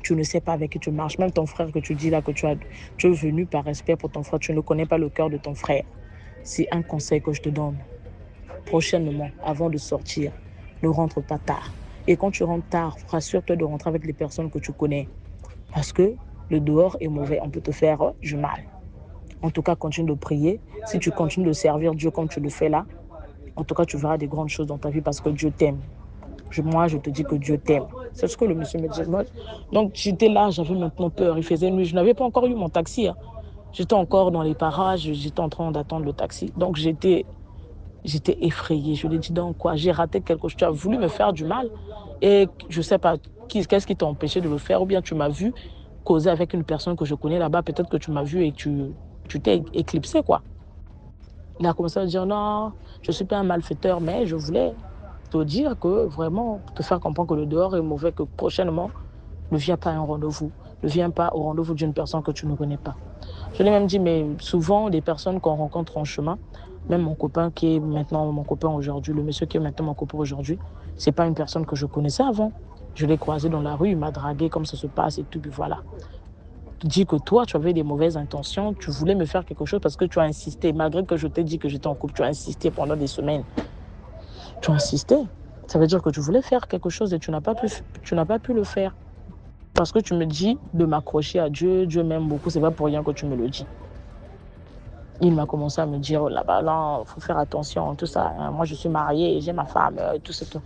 Tu ne sais pas avec qui tu marches. Même ton frère que tu dis là, que tu es venu par respect pour ton frère, tu ne connais pas le cœur de ton frère. C'est un conseil que je te donne. Prochainement, avant de sortir, ne rentre pas tard. Et quand tu rentres tard, rassure-toi de rentrer avec les personnes que tu connais. Parce que le dehors est mauvais, on peut te faire du mal. En tout cas, continue de prier. Si tu continues de servir Dieu comme tu le fais là, en tout cas, tu verras des grandes choses dans ta vie parce que Dieu t'aime. Moi, je te dis que Dieu t'aime. C'est ce que le monsieur me dit. Donc, j'étais là, j'avais maintenant peur. Il faisait nuit. Je n'avais pas encore eu mon taxi. Hein. J'étais encore dans les parages. J'étais en train d'attendre le taxi. Donc, j'étais effrayée. Je lui ai dit, donc quoi, j'ai raté quelque chose. Tu as voulu me faire du mal. Et je ne sais pas, qu'est-ce qui t'a empêché de le faire? Ou bien tu m'as vu causer avec une personne que je connais là-bas. Peut-être que tu m'as vu et tu t'es éclipsé, quoi. Il a commencé à dire, non, je ne suis pas un malfaiteur, mais je voulais te dire que vraiment, te faire comprendre que le dehors est mauvais, que prochainement, ne viens pas à un rendez-vous. Ne viens pas au rendez-vous d'une personne que tu ne connais pas. Je lui ai même dit, mais souvent, les personnes qu'on rencontre en chemin, même mon copain qui est maintenant mon copain aujourd'hui, le monsieur qui est maintenant mon copain aujourd'hui, c'est pas une personne que je connaissais avant. Je l'ai croisé dans la rue, il m'a dragué comme ça se passe et tout, puis voilà. Tu dis que toi, tu avais des mauvaises intentions, tu voulais me faire quelque chose parce que tu as insisté. Malgré que je t'ai dit que j'étais en couple, tu as insisté pendant des semaines. Tu as insisté. Ça veut dire que tu voulais faire quelque chose et tu n'as pas pu le faire. Parce que tu me dis de m'accrocher à Dieu, Dieu m'aime beaucoup, c'est pas pour rien que tu me le dis. Il m'a commencé à me dire, oh là-bas, là, il faut faire attention, tout ça. Moi, je suis mariée, j'ai ma femme, tout ça. Tout.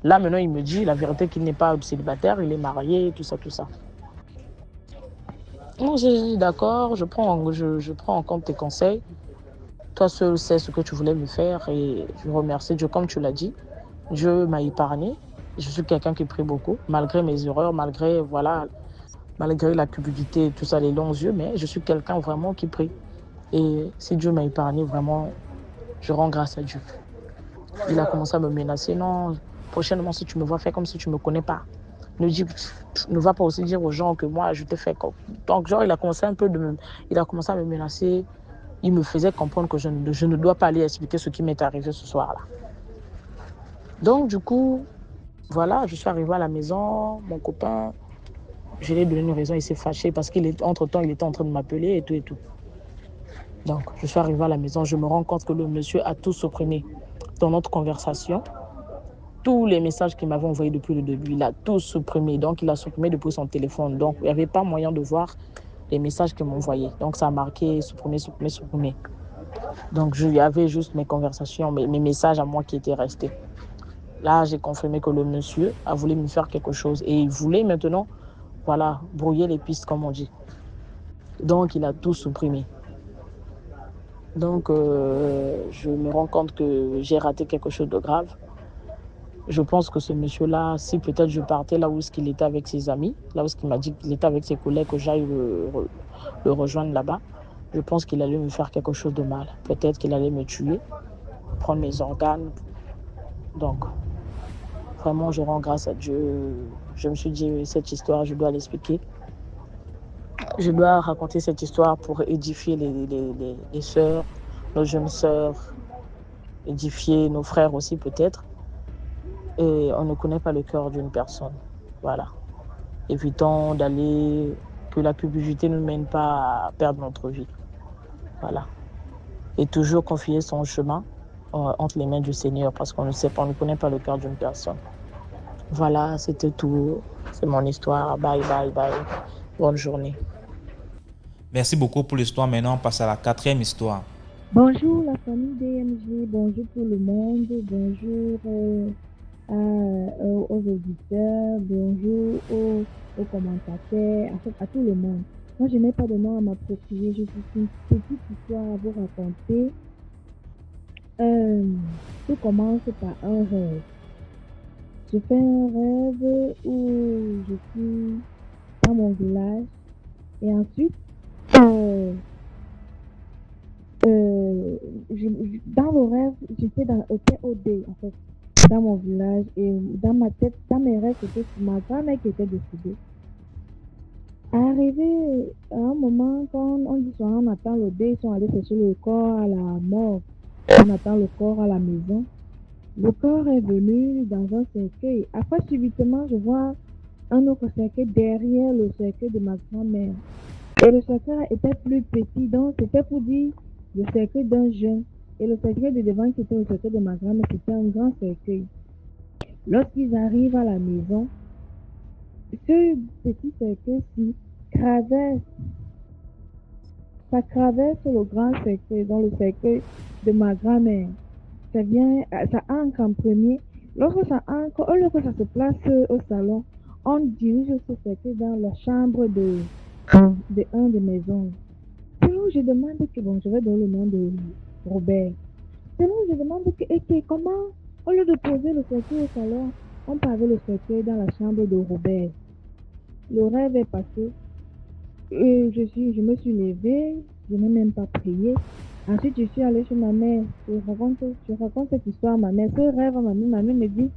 Là, maintenant, il me dit la vérité qu'il n'est pas célibataire, il est marié, tout ça, tout ça. Moi, j'ai dit, d'accord, je prends en compte tes conseils. Toi seul sais ce que tu voulais me faire et je remercie Dieu, comme tu l'as dit. Dieu m'a épargné. Je suis quelqu'un qui prie beaucoup, malgré mes erreurs, malgré la cupidité, tout ça, les longs yeux, mais je suis quelqu'un vraiment qui prie. Et si Dieu m'a épargné, vraiment, je rends grâce à Dieu. Il a commencé à me menacer. Non, prochainement, si tu me vois, fais comme si tu ne me connais pas. Ne va pas aussi dire aux gens que moi, je t'ai fait comme... Donc, genre, il a commencé à me menacer. Il me faisait comprendre que je ne dois pas aller expliquer ce qui m'est arrivé ce soir-là. Donc, du coup, voilà, je suis arrivée à la maison. Mon copain, je lui ai donné une raison, il s'est fâché parce qu'entre-temps, il était en train de m'appeler et tout et tout. Donc, je suis arrivée à la maison, je me rends compte que le monsieur a tout supprimé dans notre conversation. Tous les messages qu'il m'avait envoyés depuis le début, il a tout supprimé. Donc, il a supprimé depuis son téléphone. Donc, il n'y avait pas moyen de voir les messages qu'il m'envoyait. Donc, ça a marqué supprimer. Donc, il y avait juste mes conversations, mes messages à moi qui étaient restés. Là, j'ai confirmé que le monsieur a voulu me faire quelque chose. Et il voulait maintenant, voilà, brouiller les pistes, comme on dit. Donc, il a tout supprimé. Donc, je me rends compte que j'ai raté quelque chose de grave. Je pense que ce monsieur-là, si peut-être je partais là où il était avec ses amis, là où il m'a dit qu'il était avec ses collègues, que j'aille le rejoindre là-bas, je pense qu'il allait me faire quelque chose de mal. Peut-être qu'il allait me tuer, prendre mes organes. Donc, vraiment, je rends grâce à Dieu. Je me suis dit, cette histoire, je dois l'expliquer. Je dois raconter cette histoire pour édifier les sœurs, nos jeunes sœurs, édifier nos frères aussi peut-être. Et on ne connaît pas le cœur d'une personne. Voilà. Évitons d'aller, que la publicité ne mène pas à perdre notre vie. Voilà. Et toujours confier son chemin entre les mains du Seigneur parce qu'on ne sait pas, on ne connaît pas le cœur d'une personne. Voilà, c'était tout. C'est mon histoire. Bye, bye, bye. Bonne journée. Merci beaucoup pour l'histoire. Maintenant, on passe à la 4e histoire. Bonjour la famille DMG, bonjour tout le monde, bonjour aux auditeurs, bonjour aux commentateurs, à tout le monde. Moi, je n'ai pas de nom à m'approprier, je suis une petite histoire à vous raconter. Tout commence par un rêve. Je fais un rêve où je suis dans mon village et ensuite, dans le rêve, j'étais au TOD en fait, dans mon village et dans ma tête, dans mes rêves, c'était ma grand-mère qui était décédée. Arrivé à un moment, quand on dit on attend le dé, ils sont allés chercher le corps à la mort, on attend le corps à la maison. Le corps est venu dans un cercueil. Après, subitement, je vois un autre cercueil derrière le cercueil de ma grand-mère. Et le cercueil était plus petit, donc c'était pour dire le cercueil d'un jeune. Et le cercueil de devant, qui était le cercueil de ma grand-mère, c'était un grand cercueil. Lorsqu'ils arrivent à la maison, ce petit cercueil-ci ça traverse le grand cercueil, dans le cercueil de ma grand-mère. Ça ancre en premier. Lorsque ça ancre, au lieu que ça se place au salon, on dirige ce cercueil dans la chambre de un de mes oncles. Sinon, je demande que, bon, je vais donner le nom de Robert. Sinon, je demande que comment, au lieu de poser le cercueil au salon, on pavait le cercueil dans la chambre de Robert. Le rêve est passé. Et je me suis levée, je n'ai même pas prié. Ensuite, je suis allée chez ma mère. Je raconte cette histoire à ma mère. Ce rêve à ma mère me dit,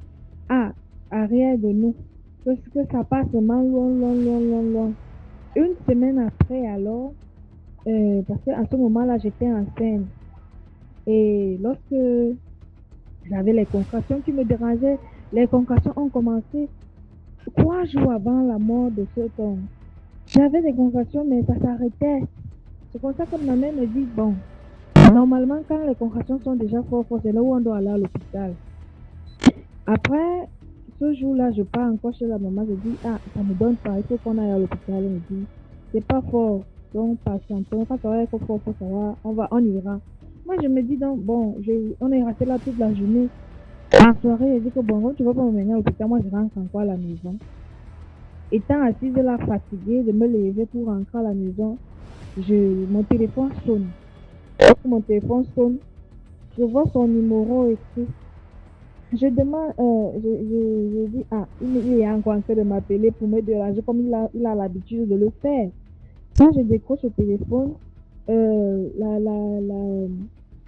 arrière de nous. Parce que ça passe vraiment loin. Une semaine après, alors, parce qu'à ce moment-là, j'étais enceinte. Et lorsque j'avais les contractions qui me dérangeaient, les contractions ont commencé 3 jours avant la mort de cet homme. J'avais des contractions, mais ça s'arrêtait. C'est comme ça que ma mère me dit, bon, normalement, quand les contractions sont déjà fortes, c'est là où on doit aller à l'hôpital. Après, ce jour-là, je pars encore chez la maman, je dis, ça me donne pas, il faut qu'on aille à l'hôpital. Elle me dit, c'est pas fort, donc patientons, quand ça va être fort, ça va, on ira. Moi, je me dis donc, bon, on est resté là toute la journée. En soirée, je dis que bon, quand tu vas pas me mener à l'hôpital, moi, je rentre encore à la maison. Étant assise là, fatiguée, de me lever pour rentrer à la maison, mon téléphone sonne. Lorsque mon téléphone sonne, je vois son numéro écrit. Je demande, je dis, il est encore en train de m'appeler pour me déranger comme il a l'habitude de le faire. Quand je décroche le téléphone,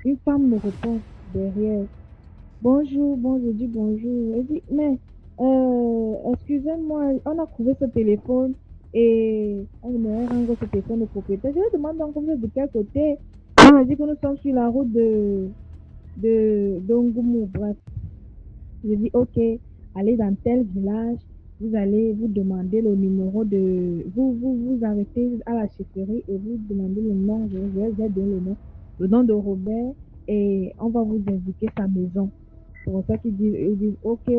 une femme me répond derrière. Bonjour, je dis bonjour. Elle dit, mais excusez-moi, on a trouvé ce téléphone et on aimerait rendre ce téléphone au propriétaire. Je lui demande donc de quel côté. On m'a dit que nous sommes sur la route de Ngoumou, bref. Je dis, ok, allez dans tel village, vous allez vous demander le numéro de... Vous arrêtez à la chefferie et vous demandez le nom, je vais donner le nom de Robert et on va vous indiquer sa maison. C'est pour ça qu'ils disent, ok.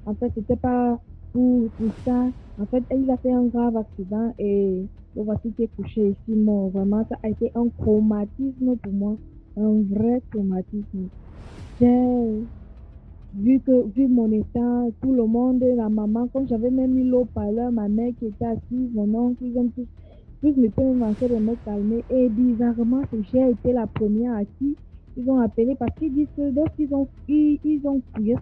En fait, c'était pas pour ça. En fait, il a fait un grave accident et le voici qui est couché ici mort. Vraiment, ça a été un traumatisme pour moi, un vrai traumatisme. J'ai vu mon état, tout le monde, la maman, comme j'avais même mis l'eau-parleur, ma mère qui était assise, mon oncle, ils ont tous m'étaient même en train de me calmer. Et bizarrement, j'ai été la première à qui ils ont appelé parce qu'ils disent que lorsqu'ils ont fouillé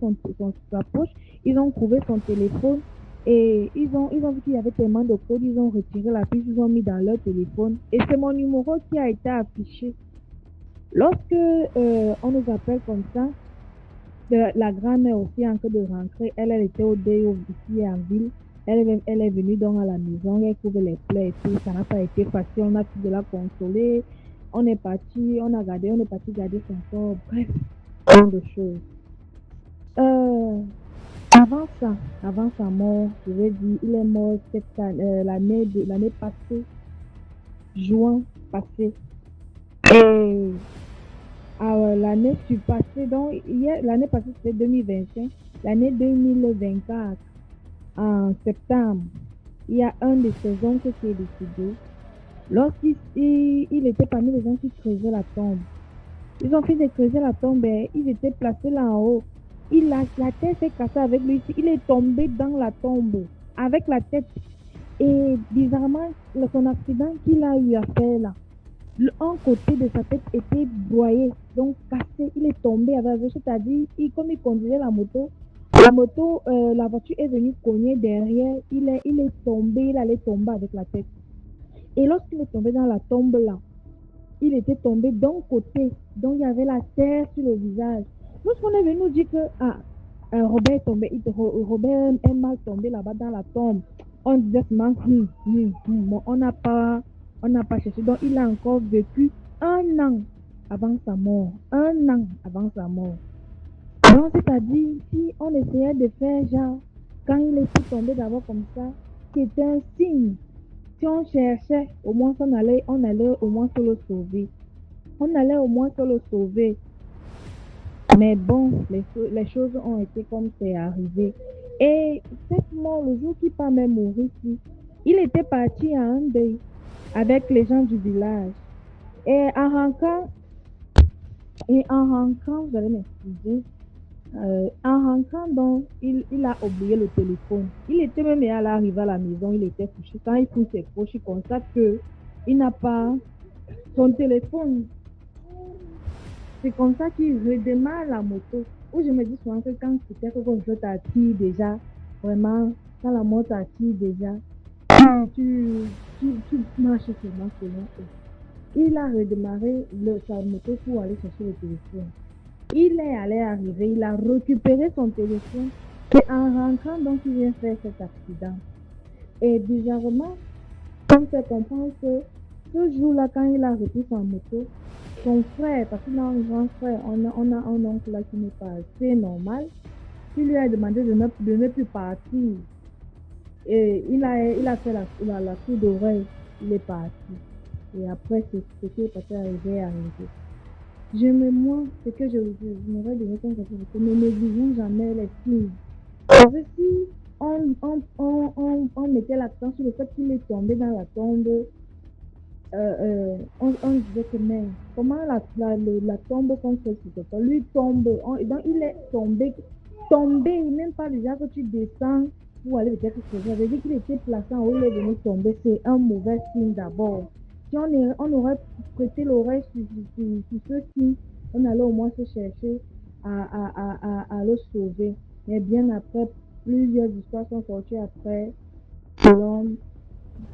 sa poche, ils ont trouvé son téléphone et ils ont vu qu'il y avait tellement de codes, ils ont retiré la puce, ils ont mis dans leur téléphone et c'est mon numéro qui a été affiché. Lorsque on nous appelle comme ça, la grand-mère aussi en train de rentrer, elle était au DO ici en ville. Elle est venue donc à la maison, elle couvre les plaies et tout. Ça n'a pas été facile, on a pu de la consoler. On est parti garder son corps. Bref, Tant de choses. Euh, avant sa mort, je vais dire, il est mort l'année passée, juin passé. Et l'année passée, donc l'année passée c'était 2025, l'année 2024, en septembre, il y a un de ses oncles qui est décédé. Lorsqu'il était parmi les gens qui creusaient la tombe, ils ont fait de creuser la tombe, et ils étaient placés là en haut. La tête s'est cassée avec lui, il est tombé dans la tombe avec la tête. Et bizarrement, son accident qu'il a eu à faire là, un côté de sa tête était broyé, donc cassé, il est tombé avec la c'est-à-dire, comme il conduisait la moto, la voiture est venue cogner derrière, il est tombé, il allait tomber avec la tête. Et lorsqu'il est tombé dans la tombe là, il était tombé d'un côté, donc il y avait la terre sur le visage. Lorsqu'on est venu nous dire que Robert est tombé, Robert est mal tombé là-bas dans la tombe, on disait seulement, bon, on n'a pas cherché. Donc il a encore vécu 1 an avant sa mort. 1 an avant sa mort. Donc c'est-à-dire, si on essayait de faire genre, quand il est tombé d'abord comme ça, c'était un signe. Si on cherchait, au moins on allait au moins se le sauver. On allait au moins se le sauver. Mais bon, les choses ont été comme c'est arrivé. Et cette mort, le jour qu'il part même mourir ici, il était parti à un deuil avec les gens du village. Et en rentrant, vous allez m'excuser, en rentrant donc, il a oublié le téléphone. Il était même à l'arrivée à la maison, il était couché. Quand il pousse ses poches, il constate qu'il n'a pas son téléphone. C'est comme ça qu'il redémarre la moto. Où je me dis souvent que quand peut-être que je t'attire déjà, vraiment, quand la moto t'attire déjà, tu marches selon eux. Il a redémarré sa moto pour aller chercher le téléphone. Il est allé arriver, il a récupéré son téléphone et en rentrant, donc il vient faire cet accident. Et bizarrement, on fait comprendre que ce jour-là, quand il a repris sa moto, son frère, parce qu'il a un grand frère, on a un oncle là qui n'est pas assez normal, qui lui a demandé de ne plus partir. Et il a fait la tour d'oreille, il est parti. Et après, ce qui est passé est arrivé. Moi, ce que je m'aurais donné comme conseil, c'est que ne négligeons jamais les signes. Parce que si on mettait l'accent sur le fait qu'il est tombé dans la tombe, on disait que mais comment la tombe fonctionne sur toi? Lui tombe, donc il est tombé, même pas déjà que tu descends pour aller peut-être se faire. Ça veut dire qu'il était placé en haut, il est venu tomber, c'est un mauvais signe d'abord. Si on aurait prêté l'oreille sur ceux qui, on allait au moins se chercher à le sauver. Mais bien après, plusieurs histoires sont sorties après.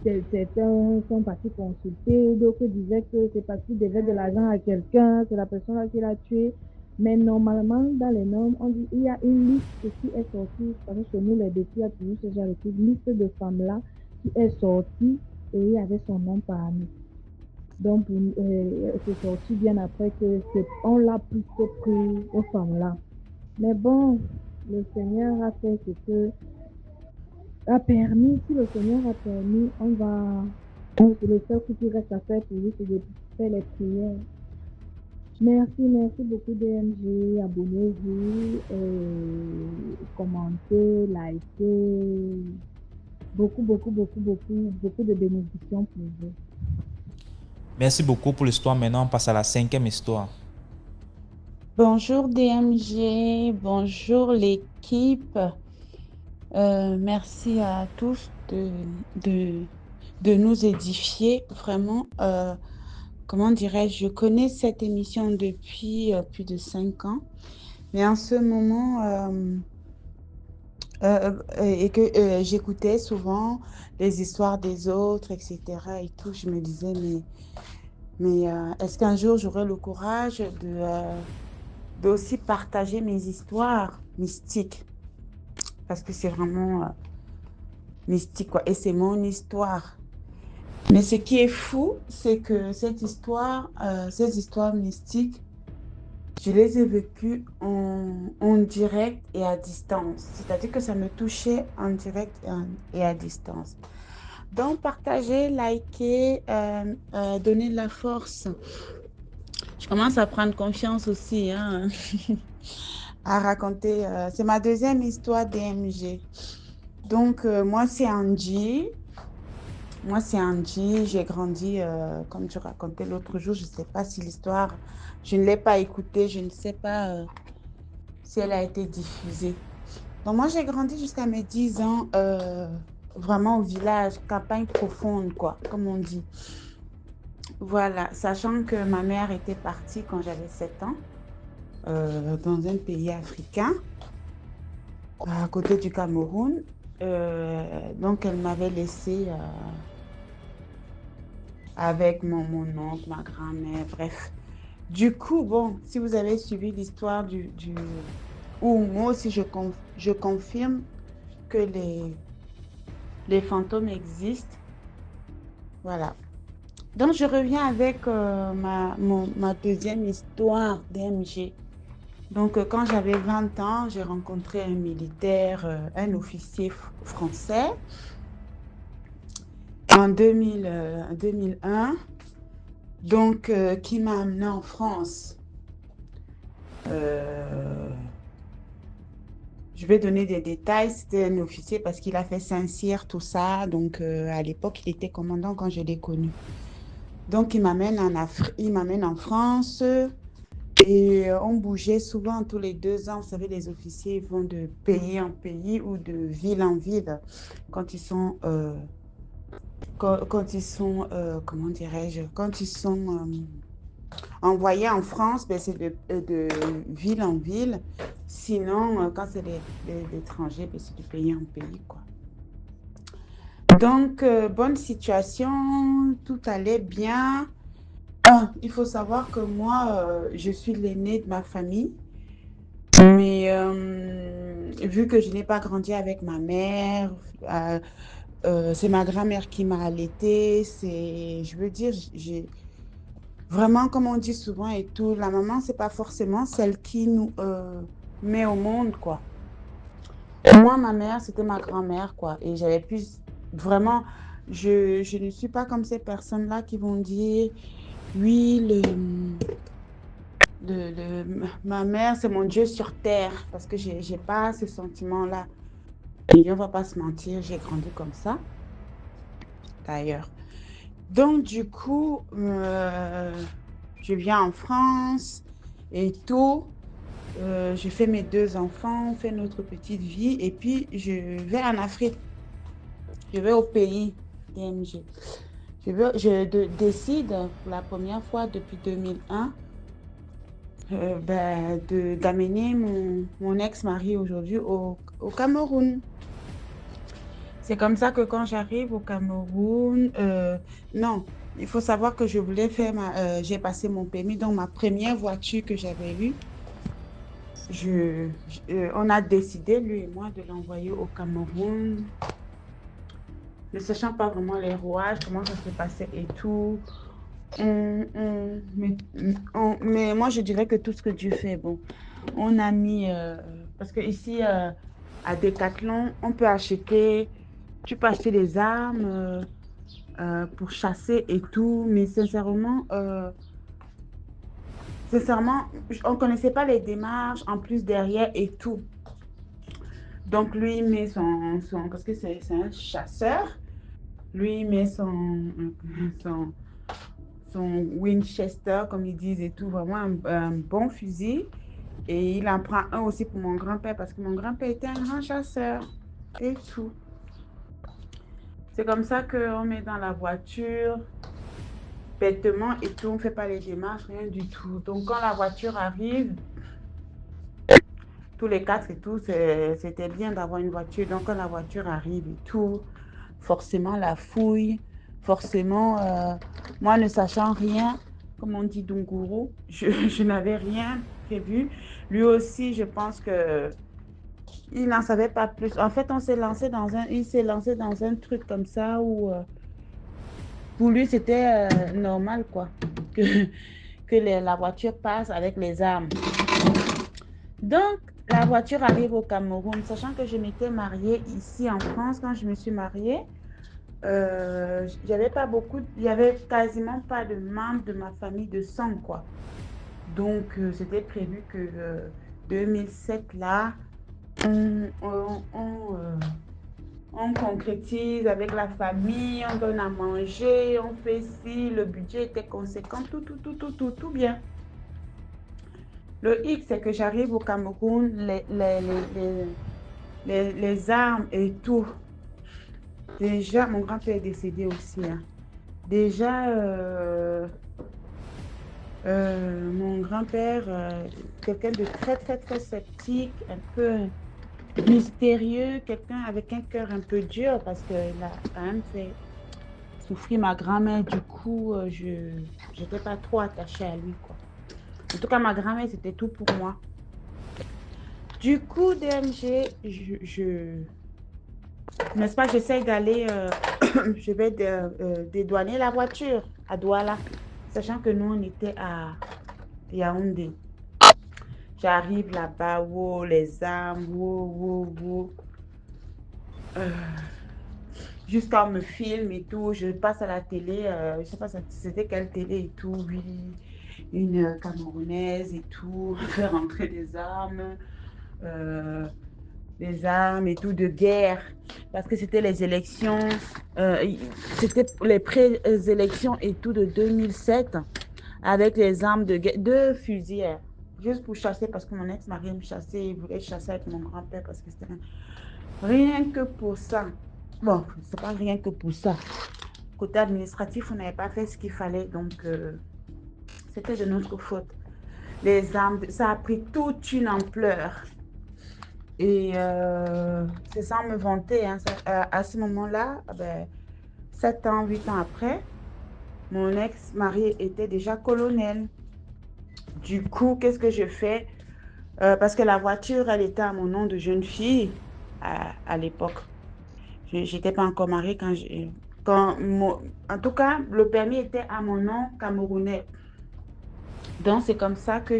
Certains sont partis consulter, d'autres disaient que c'est parce qu'il devait de l'argent à quelqu'un, c'est la personne là qui l'a tué. Mais normalement, dans les normes, on dit il y a une liste qui est sortie, parce que chez nous, les défis, il y a toujours ce genre de truc, liste de femmes-là qui est sortie et il y avait son nom parmi. Donc, c'est sorti bien après on l'a plutôt pris aux femmes-là. Mais bon, le Seigneur a fait ce que a permis, si le Seigneur a permis, le seul truc qui reste à faire pour lui, c'est de faire les prières. Merci beaucoup DMG, abonnez-vous, commentez, likez, beaucoup de bénédictions pour vous. Merci beaucoup pour l'histoire. Maintenant, on passe à la 5e histoire. Bonjour DMG, bonjour l'équipe. Merci à tous de nous édifier. Vraiment, comment dirais-je, je connais cette émission depuis plus de 5 ans. Mais en ce moment, et que j'écoutais souvent les histoires des autres, etc. et tout, je me disais, mais est-ce qu'un jour j'aurai le courage de aussi partager mes histoires mystiques? Parce que c'est vraiment mystique, quoi. Et c'est mon histoire. Mais ce qui est fou, c'est que ces histoires mystiques je les ai vécues en direct et à distance. C'est-à-dire que ça me touchait en direct et à distance. Donc, partager, liker, donner de la force. Je commence à prendre confiance aussi, hein, à raconter. C'est ma deuxième histoire DMG. Donc, moi, c'est Angie. Moi, c'est Angie. J'ai grandi, comme je racontais l'autre jour. Je ne sais pas si l'histoire, je ne l'ai pas écoutée. Je ne sais pas si elle a été diffusée. Donc, moi, j'ai grandi jusqu'à mes 10 ans, vraiment au village, campagne profonde, quoi, comme on dit. Voilà, sachant que ma mère était partie quand j'avais 7 ans, dans un pays africain, à côté du Cameroun. Donc, elle m'avait laissée avec mon oncle, ma grand-mère, bref. Du coup, bon, si vous avez suivi l'histoire ou moi aussi, je confirme que les fantômes existent. Voilà. Donc, je reviens avec ma deuxième histoire d'MG. Donc, quand j'avais 20 ans, j'ai rencontré un militaire, un officier français en 2001, donc qui m'a amené en France. Je vais donner des détails. C'était un officier parce qu'il a fait Saint-Cyr, tout ça. Donc, à l'époque, il était commandant quand je l'ai connu. Donc, il m'amène en France. Et on bougeait souvent tous les 2 ans. Vous savez, les officiers vont de pays en pays ou de ville en ville quand ils sont, comment dirais-je, quand ils sont envoyés en France, ben, c'est de ville en ville. Sinon, quand c'est des étrangers, ben, c'est de pays en pays, quoi. Donc, bonne situation, tout allait bien. Il faut savoir que moi, je suis l'aînée de ma famille, mais vu que je n'ai pas grandi avec ma mère, c'est ma grand-mère qui m'a allaitée, je veux dire, j'ai vraiment, comme on dit souvent et tout, la maman, c'est pas forcément celle qui nous met au monde, quoi. Moi, ma mère, c'était ma grand-mère, quoi, et j'avais plus, vraiment, je ne suis pas comme ces personnes-là qui vont dire... Oui, ma mère, c'est mon Dieu sur terre, parce que j'ai pas ce sentiment-là. Et on va pas se mentir, j'ai grandi comme ça, d'ailleurs. Donc, du coup, je viens en France et tout. Je fais mes 2 enfants, on fait notre petite vie, et puis je vais en Afrique. Je vais au pays DMG. Je décide pour la première fois depuis 2001 d'amener mon ex-mari aujourd'hui au Cameroun. C'est comme ça que quand j'arrive au Cameroun, non, il faut savoir que je voulais faire j'ai passé mon permis, donc ma première voiture que j'avais eue, on a décidé, lui et moi, de l'envoyer au Cameroun. Ne sachant pas vraiment les rouages, comment ça se passait et tout. Mais moi, je dirais que tout ce que Dieu fait, bon, on a mis... parce que ici, à Decathlon, on peut acheter... Tu peux acheter des armes pour chasser et tout, mais sincèrement, on ne connaissait pas les démarches en plus derrière et tout. Donc, lui, il met parce que c'est un chasseur. Lui, il met son Winchester, comme ils disent et tout, vraiment un bon fusil. Et il en prend un aussi pour mon grand-père, parce que mon grand-père était un grand chasseur et tout. C'est comme ça qu'on met dans la voiture, bêtement et tout, on ne fait pas les démarches, rien du tout. Donc, quand la voiture arrive, tous les 4 et tout, c'était bien d'avoir une voiture. Donc, quand la voiture arrive et tout, forcément la fouille, forcément, moi ne sachant rien, comme on dit Dunguru, je n'avais rien prévu. Lui aussi, je pense que il n'en savait pas plus. En fait, il s'est lancé dans un truc comme ça où pour lui, c'était normal, quoi. Que que la voiture passe avec les armes. Donc, la voiture arrive au Cameroun, sachant que je m'étais mariée ici en France. Quand je me suis mariée, j'avais pas beaucoup, il y avait quasiment pas de membres de ma famille de sang, quoi. Donc, c'était prévu que 2007, là, on concrétise avec la famille, on donne à manger, on fait ci, le budget était conséquent, tout bien. Le X, c'est que j'arrive au Cameroun, les armes et tout. Déjà, mon grand-père est décédé aussi. Hein. Déjà, mon grand-père, quelqu'un de très sceptique, un peu mystérieux, quelqu'un avec un cœur un peu dur parce qu'il a quand même fait souffrir ma grand-mère. Du coup, je n'étais pas trop attachée à lui, quoi. En tout cas, ma grand-mère, c'était tout pour moi. Du coup, DMG, n'est-ce pas, j'essaie d'aller, je vais dédouaner la voiture à Douala, sachant que nous, on était à Yaoundé. J'arrive là-bas, wow, les armes, wow. Jusqu'à me filme et tout, je passe à la télé, je ne sais pas c'était quelle télé et tout, oui, une Camerounaise et tout, faire rentrer des armes et tout de guerre, parce que c'était les élections, c'était les pré-élections et tout de 2007, avec les armes de guerre, 2 fusils, juste pour chasser, parce que mon ex-mari me chassait, il voulait chasser avec mon grand-père, parce que c'était rien que pour ça. Bon, c'est pas rien que pour ça. Côté administratif, on n'avait pas fait ce qu'il fallait, donc c'était de notre faute. Les armes, ça a pris toute une ampleur. Et c'est sans me vanter, hein, à ce moment-là, 7 ans, 8 ans après, mon ex-mari était déjà colonel. Du coup, qu'est-ce que je fais? Parce que la voiture, elle était à mon nom de jeune fille à l'époque. Je n'étais pas encore mariée en tout cas, le permis était à mon nom camerounais. Donc, c'est comme ça que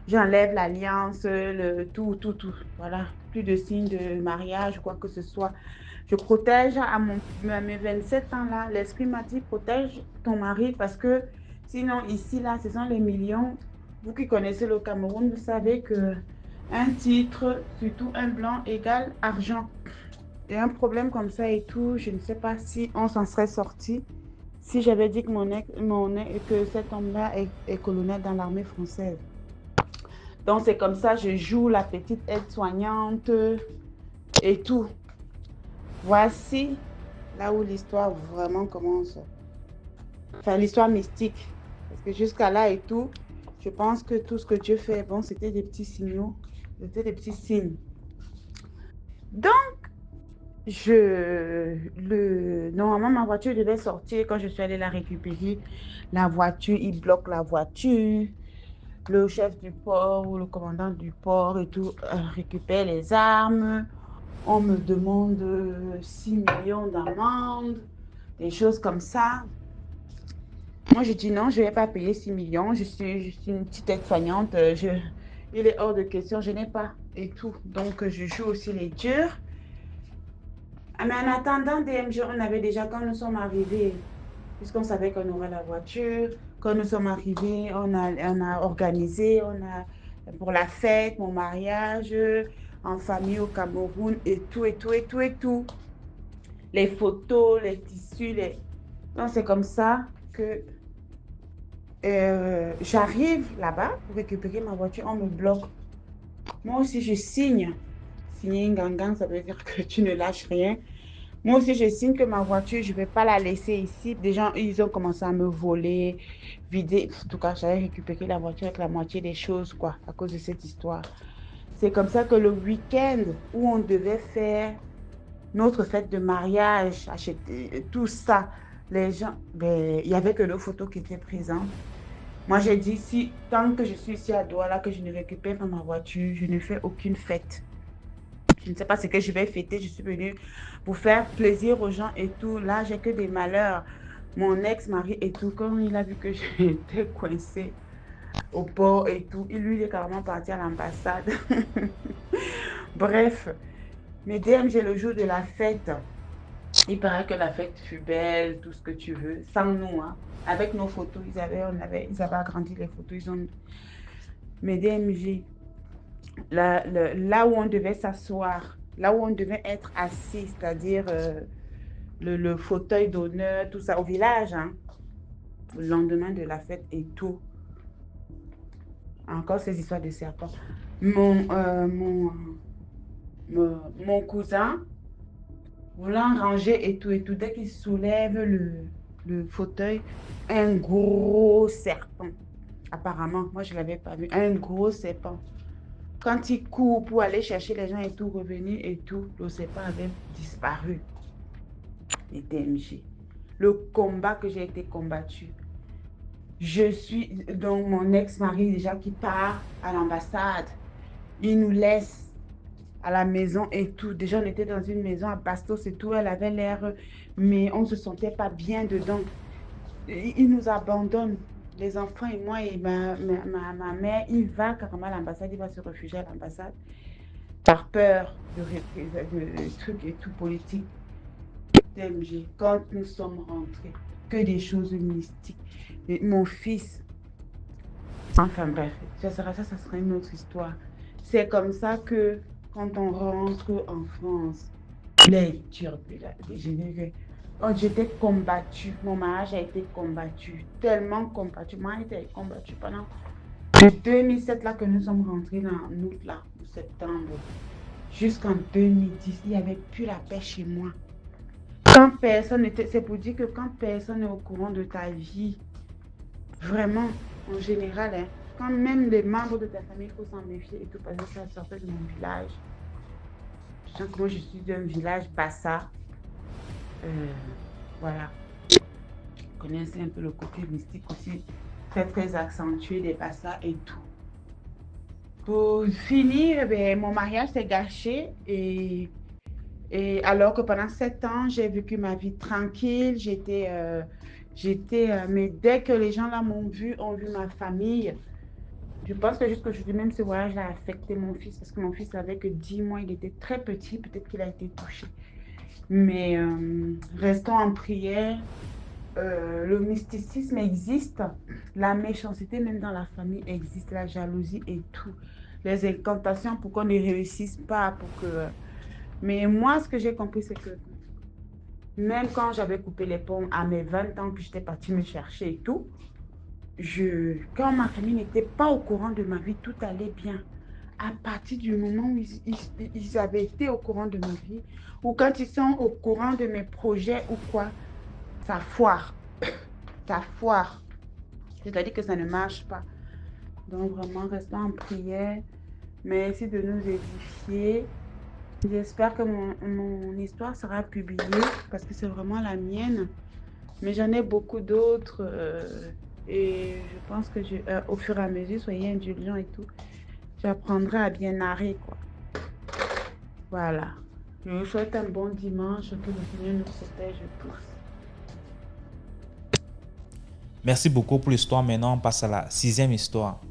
j'enlève l'alliance, tout. Voilà, plus de signes de mariage, quoi que ce soit. Je protège à mes 27 ans là. L'esprit m'a dit, protège ton mari parce que sinon, ici, là, ce sont les millions. Vous qui connaissez le Cameroun, vous savez que un titre, surtout un blanc, égale argent. Et un problème comme ça et tout, je ne sais pas si on s'en serait sorti si j'avais dit que que cet homme-là est colonel dans l'armée française. Donc, c'est comme ça, je joue la petite aide-soignante et tout. Voici là où l'histoire vraiment commence. Enfin, l'histoire mystique. Parce que jusqu'à là et tout, je pense que tout ce que Dieu fait, bon, c'était des petits signaux, c'était des petits signes. Donc, normalement, ma voiture devait sortir quand je suis allée la récupérer. La voiture, il bloque la voiture. Le chef du port ou le commandant du port et tout récupère les armes. On me demande 6 millions d'amende, des choses comme ça. Moi, je dis non, je ne vais pas payer 6 millions. Je suis une petite aide-soignante. Il est hors de question, je n'ai pas et tout. Donc, je joue aussi les durs. Mais en attendant, DMG, on avait déjà, quand nous sommes arrivés, puisqu'on savait qu'on aurait la voiture, quand nous sommes arrivés, on a organisé, pour la fête, mon mariage, en famille au Cameroun, et tout. Les photos, les tissus, Donc, c'est comme ça que j'arrive là-bas pour récupérer ma voiture, on me bloque. Moi aussi, je signe. Signer une gangan, ça veut dire que tu ne lâches rien. Moi aussi, je signe que ma voiture, je ne vais pas la laisser ici. Des gens, ils ont commencé à me voler, vider. En tout cas, j'avais récupéré la voiture avec la moitié des choses, quoi, à cause de cette histoire. C'est comme ça que le week-end où on devait faire notre fête de mariage, acheter tout ça, les gens, il n'y avait que nos photos qui étaient présentes. Moi, j'ai dit, tant que je suis ici à Douala, que je ne récupère pas ma voiture, je ne fais aucune fête. Je ne sais pas ce que je vais fêter. Je suis venue pour faire plaisir aux gens et tout. Là, j'ai que des malheurs. Mon ex-mari et tout, quand il a vu que j'étais coincée au port et tout, il est carrément parti à l'ambassade. Bref, mais DMG, le jour de la fête, il paraît que la fête fut belle, tout ce que tu veux, sans nous, hein. Avec nos photos, ils avaient agrandi les photos. Mais DMG, là où on devait s'asseoir, là où on devait être assis, c'est-à-dire le fauteuil d'honneur, tout ça, au village, hein, le lendemain de la fête et tout. Encore ces histoires de serpents. Mon cousin, voulant ranger et tout, dès qu'il soulève le fauteuil, un gros serpent. Apparemment, moi je ne l'avais pas vu, un gros serpent. Quand il court pour aller chercher les gens et tout, revenir et tout, le serpent avait disparu. Les DMG. Le combat que j'ai été combattu. Je suis donc mon ex-mari déjà qui part à l'ambassade. Il nous laisse à la maison et tout. Déjà, on était dans une maison à Bastos et tout. Elle avait l'air, mais on ne se sentait pas bien dedans. Il nous abandonne, les enfants et moi et ma mère. Il va carrément à l'ambassade. Il va se réfugier à l'ambassade par peur de trucs et tout politique. DMG, quand nous sommes rentrés, que des choses mystiques. Et mon fils, enfin bref, ça sera une autre histoire. C'est comme ça que quand on rentre en France, les turbulences, j'étais combattue, mon mariage a été combattu, tellement combattu, moi j'ai été combattu pendant de 2007 là que nous sommes rentrés en août là, ou septembre, jusqu'en 2010, il n'y avait plus la paix chez moi. Quand personne n'était, c'est pour dire que quand personne n'est au courant de ta vie, vraiment, en général, hein, quand même les membres de ta famille, il faut s'en méfier et tout, parce que ça sortait de mon village. Je sens que moi, je suis d'un village Bassa. Voilà. Je connaissais un peu le côté mystique aussi, très, très accentué des Bassa et tout. Pour finir, mon mariage s'est gâché et alors que pendant 7 ans, j'ai vécu ma vie tranquille, mais dès que les gens là ont vu ma famille, je pense que jusqu'aujourd'hui, même ce voyage a affecté mon fils, parce que mon fils n'avait que 10 mois, il était très petit, peut-être qu'il a été touché. Mais restons en prière, le mysticisme existe, la méchanceté même dans la famille existe, la jalousie et tout, les incantations pour qu'on ne réussisse pas, pour que... Mais moi, ce que j'ai compris, c'est que même quand j'avais coupé les ponts à mes 20 ans, que j'étais partie me chercher et tout, quand ma famille n'était pas au courant de ma vie, tout allait bien. À partir du moment où ils avaient été au courant de ma vie, ou quand ils sont au courant de mes projets ou quoi, ça foire. Ça foire. C'est-à-dire que ça ne marche pas. Donc vraiment, restons en prière. Merci de nous édifier. J'espère que mon histoire sera publiée parce que c'est vraiment la mienne. Mais j'en ai beaucoup d'autres et je pense que au fur et à mesure, soyez indulgents et tout. J'apprendrai à bien narrer, quoi. Voilà. Je vous souhaite un bon dimanche, que le Seigneur nous protège tous. Merci beaucoup pour l'histoire. Maintenant, on passe à la 6e histoire.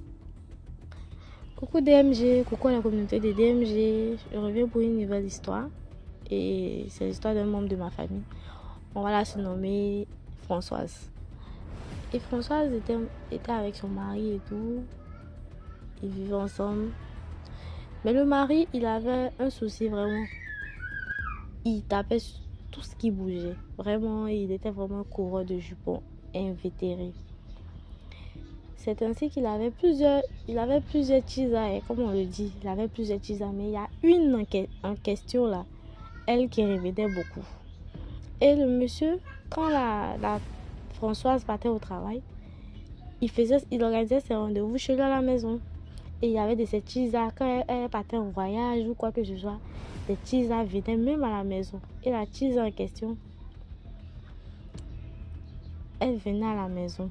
Coucou DMG, coucou à la communauté de DMG. Je reviens pour une nouvelle histoire. Et c'est l'histoire d'un membre de ma famille. On va la surnommer Françoise. Et Françoise était avec son mari et tout. Ils vivaient ensemble. Mais le mari, il avait un souci vraiment. Il tapait sur tout ce qui bougeait. Vraiment, il était vraiment un coureur de jupons invétéré. C'est ainsi qu'il avait plusieurs tisas, comme on le dit. Il avait plusieurs tisas, mais il y a une en question là, elle qui réveillait beaucoup. Et le monsieur, quand la Françoise partait au travail, il organisait ses rendez-vous chez lui à la maison. Et il y avait de ces tisas, quand elle partait en voyage ou quoi que ce soit, des tisas venaient même à la maison. Et la tisa en question, elle venait à la maison.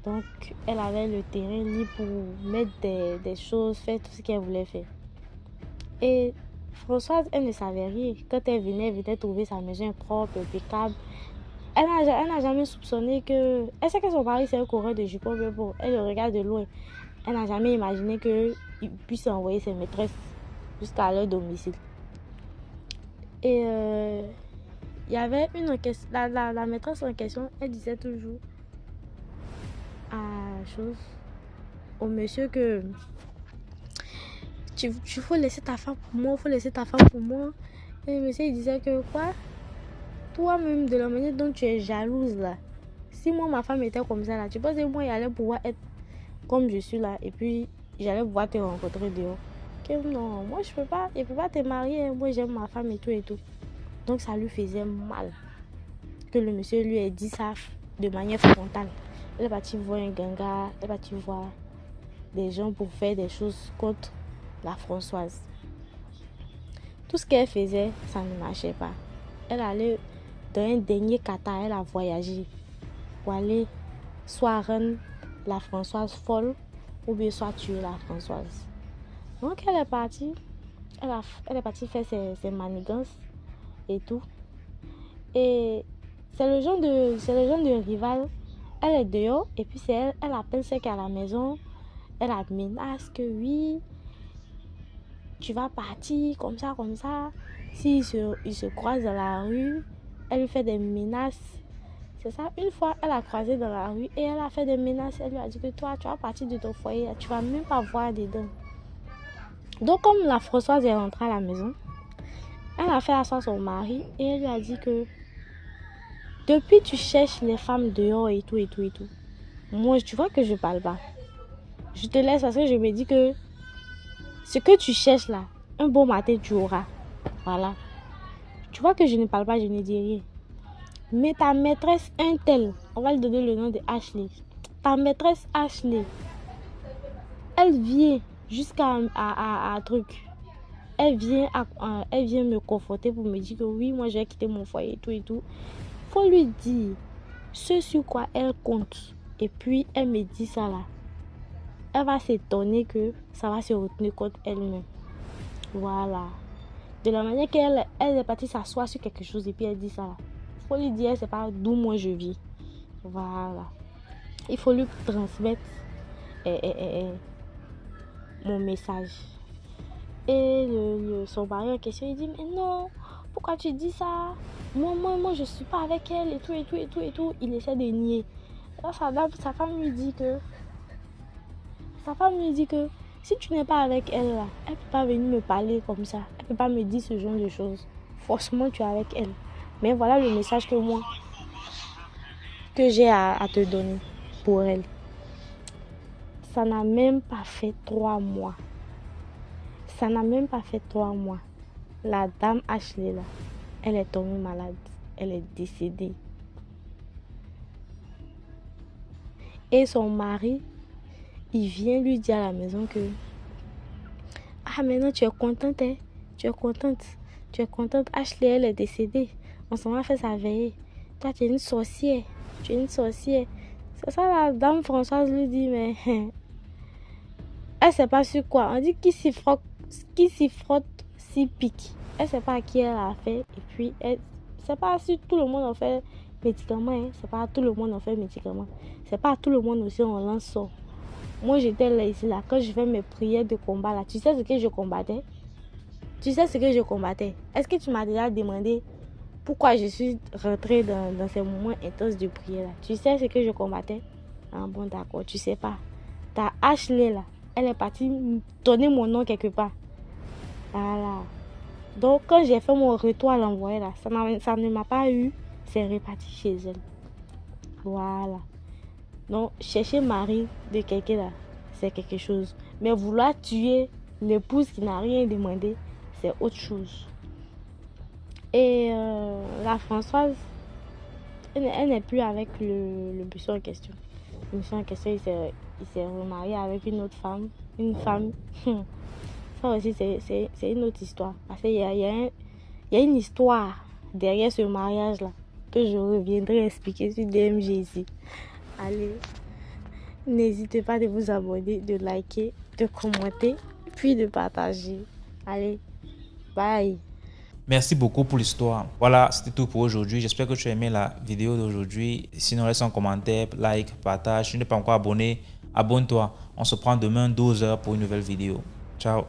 Donc, elle avait le terrain libre pour mettre des choses, faire tout ce qu'elle voulait faire. Et Françoise, elle ne savait rien. Quand elle venait trouver sa maison propre, impeccable. Elle n'a jamais soupçonné que... Elle sait que son mari, c'est un coureur de jupons, mais bon, elle le regarde de loin. Elle n'a jamais imaginé qu'il puisse envoyer ses maîtresses jusqu'à leur domicile. Et il y avait une question... La maîtresse en question, elle disait toujours au monsieur que tu faut laisser ta femme pour moi, faut laisser ta femme pour moi. Et le monsieur il disait que quoi? Toi-même, de la manière dont tu es jalouse là, si moi ma femme était comme ça là, tu penses que moi j'allais pouvoir être comme je suis là et puis j'allais pouvoir te rencontrer dehors? Que non, moi je peux pas te marier, moi j'aime ma femme et tout. Donc ça lui faisait mal que le monsieur lui ait dit ça de manière frontale. Elle est partie voir un ganga, elle est partie voir des gens pour faire des choses contre la Françoise. Tout ce qu'elle faisait, ça ne marchait pas. Elle allait dans un dernier kata, elle a voyagé pour aller soit rendre la Françoise folle ou bien soit tuer la Françoise. Donc elle est partie, elle est partie faire ses manigances et tout. Et c'est le genre de rival. Elle est dehors et puis c'est elle appelle celle qui est à la maison. Elle la menace que oui, tu vas partir comme ça. S'il se croise dans la rue, elle lui fait des menaces. C'est ça, une fois elle a croisé dans la rue et elle a fait des menaces. Elle lui a dit que toi, tu vas partir de ton foyer, tu vas même pas voir dedans. Donc comme la Françoise est rentrée à la maison, elle a fait asseoir son mari et elle lui a dit que depuis tu cherches les femmes dehors et tout. Moi, tu vois que je parle pas. Je te laisse parce que je me dis que ce que tu cherches là, un bon matin tu auras. Voilà. Tu vois que je ne parle pas, je ne dis rien. Mais ta maîtresse, un tel, on va lui donner le nom de Ashley. Ta maîtresse Ashley, elle vient jusqu'à un truc. Elle vient me conforter pour me dire que oui, moi j'ai quitté mon foyer et tout. Faut lui dire ce sur quoi elle compte. Et puis elle me dit ça là. Elle va s'étonner que ça va se retenir contre elle-même. Voilà. De la manière qu'elle est partie s'asseoir sur quelque chose et puis elle dit ça là. Il faut lui dire, c'est pas d'où moi je vis. Voilà. Il faut lui transmettre mon message. Et son mari en question, il dit, mais non, pourquoi tu dis ça? Moi, je suis pas avec elle et tout. Il essaie de nier. Alors, sa femme lui dit que si tu n'es pas avec elle là, elle peut pas venir me parler comme ça. Elle peut pas me dire ce genre de choses. Forcément, tu es avec elle. Mais voilà le message que j'ai à te donner pour elle. Ça n'a même pas fait 3 mois. La dame Ashley là, elle est tombée malade. Elle est décédée. Et son mari, il vient lui dire à la maison que maintenant tu es contente, hein? Tu es contente. Ashley, elle est décédée. On s'en va faire sa veillée. Toi, tu es une sorcière. C'est ça, la dame Françoise lui dit, mais elle sait pas sur quoi. On dit qui s'y frotte, s'y pique. Elle sait pas à qui elle a fait. Et puis, elle sait pas si tout le monde en fait médicaments. Hein. C'est pas tout le monde en fait médicaments. C'est pas tout le monde aussi on lance sort. Moi, j'étais là, ici, là, quand je fais mes prières de combat, là, tu sais ce que je combattais? Est-ce que tu m'as déjà demandé pourquoi je suis rentrée dans ces moments intenses de prière, là? Tu sais ce que je combattais? Ah bon, d'accord, tu sais pas. Ta Ashley, là, elle est partie donner mon nom quelque part. Voilà. Donc, quand j'ai fait mon retour à l'envoyer, là, ça ne m'a pas eu, c'est reparti chez elle. Voilà. Donc, chercher mari de quelqu'un là, c'est quelque chose. Mais vouloir tuer l'épouse qui n'a rien demandé, c'est autre chose. Et la Françoise, elle n'est plus avec le monsieur en question. Le monsieur en question, il s'est remarié avec une autre femme. Une femme. Ça aussi, c'est une autre histoire. Parce qu'il y a une histoire derrière ce mariage-là que je reviendrai expliquer sur DMG ici. Allez, n'hésitez pas de vous abonner, de liker, de commenter, puis de partager. Allez, bye. Merci beaucoup pour l'histoire. Voilà, c'était tout pour aujourd'hui. J'espère que tu as aimé la vidéo d'aujourd'hui. Sinon, laisse un commentaire, like, partage. Si tu n'es pas encore abonné, abonne-toi. On se prend demain 12h pour une nouvelle vidéo. Ciao.